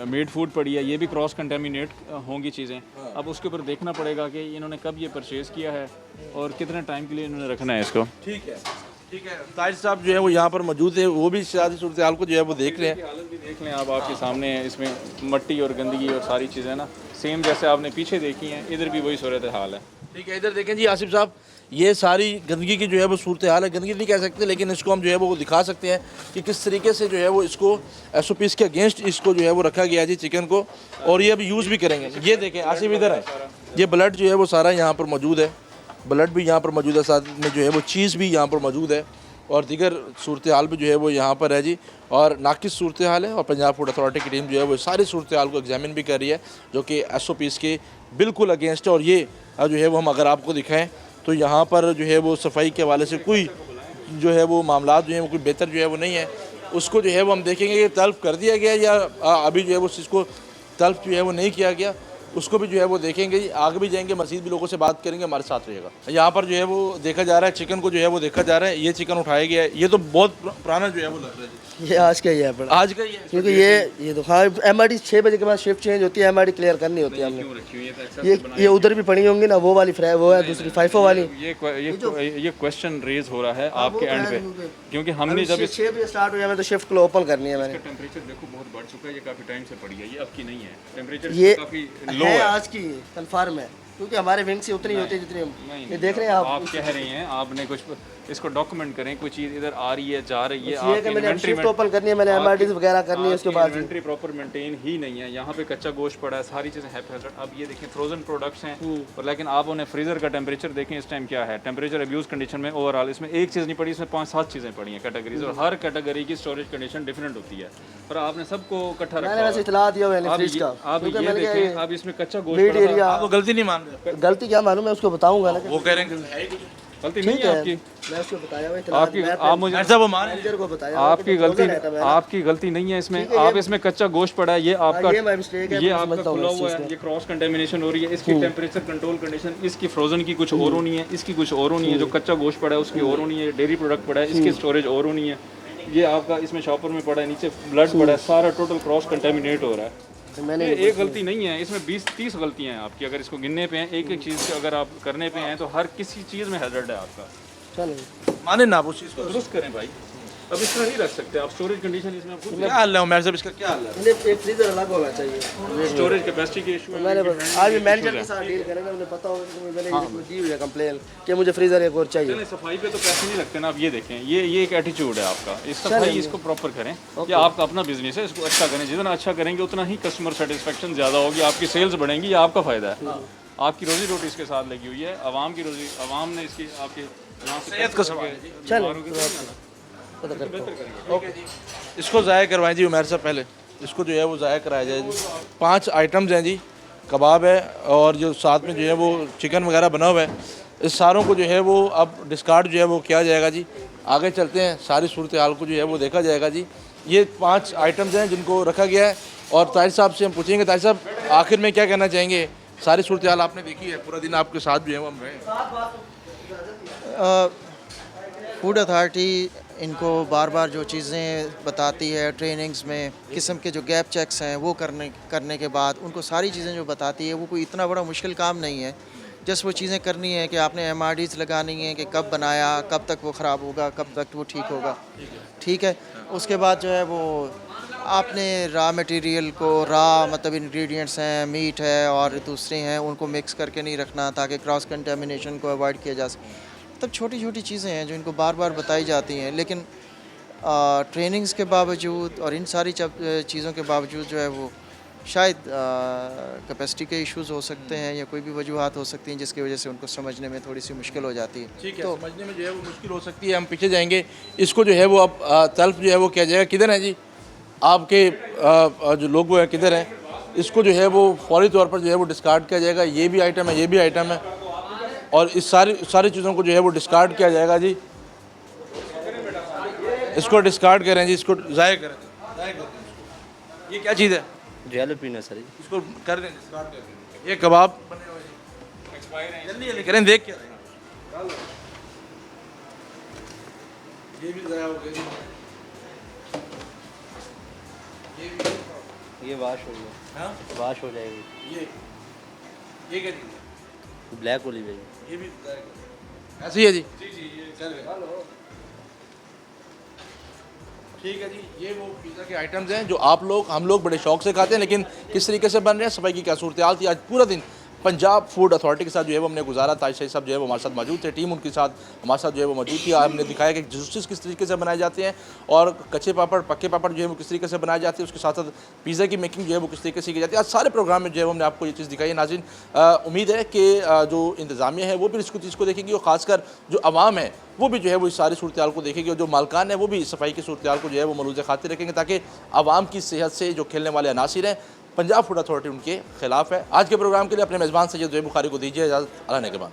मेड फूड पड़ी है, ये भी क्रॉस कंटेमिनेट होंगी चीज़ें। अब उसके ऊपर देखना पड़ेगा कि इन्होंने कब ये परचेज़ किया है और कितने टाइम के लिए इन्होंने रखना है इसको। ठीक है, ठीक है। ताहिर साहब जो है वो यहाँ पर मौजूद है, वो भी सारी सूरत हाल को जो है वो देख रहे हैं। हालत भी देख लें आप, आपके सामने है, इसमें मट्टी और गंदगी और सारी चीज़ें ना सेम जैसे आपने पीछे देखी हैं, इधर भी वही सूरत हाल है। ठीक है, इधर देखें जी आसिफ साहब, ये सारी गंदगी की जो है वो सूरत हाल है। गंदगी नहीं कह सकते, लेकिन इसको हम जो है वो दिखा सकते हैं कि किस तरीके से जो है वो इसको SOPs के अगेंस्ट इसको जो है वो रखा गया है जी चिकन को, और ये अभी यूज़ भी करेंगे। ये देखें आसिफ, इधर है, ये ब्लड जो है वो सारा यहाँ पर मौजूद है, ब्लड भी यहाँ पर मौजूद है, साथ में जो है वो चीज़ भी यहाँ पर मौजूद है, और दीगर सूरत हाल भी जो है वो यहाँ पर है जी। और नाकिस सूरत हाल है, और पंजाब फूड अथॉरिटी की टीम जो है वो सारी सूरत हाल को एग्जामिन भी कर रही है, जो कि SOPs के बिल्कुल अगेंस्ट है। और ये जो है वो हम अगर आपको दिखाएं तो यहाँ पर जो है वो सफाई के हवाले से कोई जो है वो मामला जो है वो कोई बेहतर जो है वो नहीं है। उसको जो है वो हम देखेंगे कि तल्फ कर दिया गया या अभी जो है वो इसको तल्फ जो है वो नहीं किया गया, उसको भी जो है वो देखेंगे। आगे भी जाएंगे, मज़ीद भी लोगों से बात करेंगे, हमारे साथ रहिएगा। यहाँ पर जो है वो देखा जा रहा है, चिकन को जो है वो देखा जा रहा है। ये चिकन उठाया गया है, ये तो बहुत पुराना जो है वो लग रहा है जी। ये आज का ही है बड़ा, आज का ही है, क्योंकि ये तो हाँ MRD 6 बजे के बाद शिफ्ट चेंज होती है, MRD क्लियर करनी होती है हमने। ये उधर भी पड़ी होंगी ना, वो वाली फ्राई वो है, दूसरी FIFO वाली। ये क्वेश्चन रेज हो रहा है आपके एंड पे, क्योंकि हमने जब 6 बजे स्टार्ट हो गया, मैं तो शिफ्ट को ओपन करनी है मैंने। टेम्परेचर देखो बहुत बढ़ चुका है, ये काफ़ी टाइम से पड़ी है, ये अब की नहीं है, टेम्परेचर ये काफ़ी लो है है। आज की कंफर्म है, क्योंकि हमारे विंग से उतनी होती है जितनी हम ये देख रहे हैं आप कह रहे हैं आपने कुछ इसको डॉक्यूमेंट करें, कुछ चीज़ इधर आ रही है जा रही है, ये कि मैंने शिफ्ट ओपन करनी है, मैंने एमआरडीज वगैरह करनी है, उसके बाद इन्वेंट्री प्रॉपर मेंटेन ही नहीं है। यहाँ पे कच्चा गोश्त पड़ा है, सारी चीज़ें हैफेजर्ड। अब ये देखें फ्रोजन प्रोडक्ट्स हैं, और लेकिन आप उन्हें फ्रीज़र का टेम्परेचर देखें इस टाइम क्या है, टेम्परेचर अब्यूज कंडीशन में ओवरऑल इसमें एक चीज़ नहीं पड़ी, इसमें 5-7 चीज़ें पड़ी हैं कैटेगरीज, और हर कैटेगरी की स्टोरेज कंडीशन डिफरेंट होती है, पर आपने सबको इकट्ठा मैंने रखा वैसे इतला दिया हुआ है आप फ्रिज का। आप ये देखें, आप इसमें कच्चा गोश्त मीट पड़ा था। एरिया आपको गलती नहीं मान रहे, गलती क्या मालूम, मैं उसको बताऊंगा ना, वो कह रहे हैं कि है ही कुछ। गलती नहीं है आपकी, मैं उसको बताया हुआ इतला आपकी आप मुझे ऐसा वो मान मैनेजर को बताया आपकी गलती नहीं है इसमें। आप इसमें कच्चा गोश्त पड़ा है, ये आपका ये मिस्टेक है, ये मैं आपका समझता हूँ खुला इस हुआ चीज़ है, ये क्रॉस कंटेमिनेशन हो रही है, इसकी टेम्परेचर कंट्रोल कंडीशन, इसकी फ्रोजन की कुछ और होनी है, इसकी कुछ और होनी है, जो कच्चा गोश्त पड़ा है उसकी और होनी है, डेयरी प्रोडक्ट पड़ा है इसकी स्टोरेज और होनी है, ये आपका इसमें शॉपर में पड़ा है, नीचे ब्लड पड़ा है, सारा टोटल क्रॉस कंटेमिनेट हो रहा है। मैंने ये एक गलती नहीं है, इसमें 20-30 गलतियां हैं आपकी, अगर इसको गिनने पे हैं, एक एक चीज़ अगर आप करने पे हैं तो हर किसी चीज़ में हैजर्ड है आपका। चलो माने ना आप उस चीज़ को। दुरुस्त करें भाई, अब इस तरह नहीं रख सकते आप, स्टोरेज कंडीशन इसमें आप खुद क्या हाल है उमर साहब, इसका क्या हाल है? एक फ्रीजर अलग होना चाहिए। स्टोरेज कैपेसिटी के इशू है। मैंने आज भी मैनेजर के साथ डील करेंगे, मुझे पता होगा कि मैंने ये दी हुई है कंप्लेन कि मुझे फ्रीजर एक और चाहिए। चलें, सफाई पे तो पैसे नहीं लगते ना, आप ये देखें, ये एक एटीट्यूड है आपका, इस सफाई इसको प्रॉपर करें, ये आपका अपना बिजनेस है, इसको अच्छा करें, जितना अच्छा करेंगे उतना ही कस्टमर सेटिस्फेक्शन ज़्यादा होगी, आपकी सेल्स बढ़ेंगी, ये आपका फ़ायदा है, आपकी रोजी रोटी इसके साथ लगी हुई है, आवाम की रोजी, आवाम ने इसकी आपके यहाँ से सेहत का सवाल है। बेहतर इसको ज़ाया करवाएं जी उमर साहब, पहले इसको जो है वो ज़ाया कराया जाए जी। 5 आइटम्स हैं जी, कबाब है और जो साथ में जो है वो चिकन वगैरह बना हुआ है, इस सारों को जो है वो अब डिस्कार्ड जो है वो किया जाएगा जी। आगे चलते हैं, सारी सूरत हाल को जो है वो देखा जाएगा जी। ये 5 आइटम्स हैं जिनको रखा गया है, और ताहिर साहब से हम पूछेंगे, ताहिर साहब आखिर में क्या कहना चाहेंगे? सारी सूरत हाल आपने देखी है, पूरा दिन आपके साथ जो है वो हम रहे। फूड अथॉरिटी इनको बार बार जो चीज़ें बताती है ट्रेनिंग्स में, किस्म के जो गैप चेक्स हैं वो करने के बाद उनको सारी चीज़ें जो बताती है वो कोई इतना बड़ा मुश्किल काम नहीं है। जस्ट वो चीज़ें करनी है कि आपने एमआरडीज़ लगानी है कि कब बनाया, कब तक वो ख़राब होगा, कब तक वो ठीक होगा, ठीक है। उसके बाद जो है वो आपने रॉ मटेरियल को, मतलब इंग्रेडिएंट्स हैं, मीट है और दूसरे हैं, उनको मिक्स करके नहीं रखना ताकि क्रॉस कंटेमिनेशन को अवॉइड किया जा सके। तब छोटी छोटी चीज़ें हैं जो इनको बार बार बताई जाती हैं, लेकिन ट्रेनिंग्स के बावजूद और इन सारी चीज़ों के बावजूद जो है वो शायद कैपेसिटी के इश्यूज़ हो सकते हैं या कोई भी वजूहात हो सकती हैं जिसकी वजह से उनको समझने में थोड़ी सी मुश्किल हो जाती है। ठीक है, तो समझने में जो है वो मुश्किल हो सकती है। हम पीछे जाएंगे, इसको जो है वो अब तल्फ जो है वो किया जाएगा। किधर है जी आपके जो लोग वो हैं, किधर हैं? इसको जो है वो फौरी तौर पर जो है वो डिस्कार्ड किया जाएगा। ये भी आइटम है, ये भी आइटम है, और इस सारी चीज़ों को जो है वो डिस्कार्ड किया जाएगा जी। इसको डिस्कार्ड करें जी, इसको ज़ाया करें। ये क्या चीज़ है? जैलोपिनो सर, इसको कर दें, डिस्कार्ड कर दें। ये कबाब बने हुए हैं, एक्सपायर हैं, जल्दी जल्दी करें, देख क्या ये भी ज़ाया हो गया। ये वाश हो गया। हाँ, वाश हो जाएगी। ये क्या चीज़ है? ब्लैक ओलिव है। ये भी ऐसे ही है जी। जी जी, ये चल रहा। ठीक है जी, ये वो पिज़्ज़ा के आइटम्स हैं जो हम लोग बड़े शौक से खाते हैं, लेकिन किस तरीके से बन रहे हैं, सफाई की क्या सूरत हाल थी। आज पूरा दिन पंजाब फूड अथॉरिटी के साथ जो है वो हमने गुजारा। ताज साहब जो है वो हमारे साथ मौजूद थे, टीम उनके साथ हमारे साथ जो है वो मौजूद थी। हमने दिखाया कि जूसेस किस तरीके से बनाए जाते हैं और कच्चे पापड़, पक्के पापड़ जो है वो किस तरीके से बनाए जाते हैं, उसके साथ साथ पिज़्ज़ा की मेकिंग जो है वो किस तरीके से की जाती है। आज सारे प्रोग्राम में जो है वो हमने आपको ये चीज़ दिखाई है। नाज़रीन, उम्मीद है कि जो इंतज़ामिया है वो भी इसको चीज़ को देखेगी, और ख़ासकर जो अवाम है वो भी जो है वो इस सारी सूरत हाल को देखेगी, और जो मालकान है वो भी सफाई की सूरत हाल को जो है वो मलूज़ खातिर रखेंगे, ताकि आवाम की सेहत से जो खेलने वाले अनासिर हैं, पंजाब फूड अथॉरिटी उनके खिलाफ है। आज के प्रोग्राम के लिए अपने मेज़बान सैयद ज़ुहैब बुखारी को दीजिए इजाज़त। अल्लाह ने के बाद।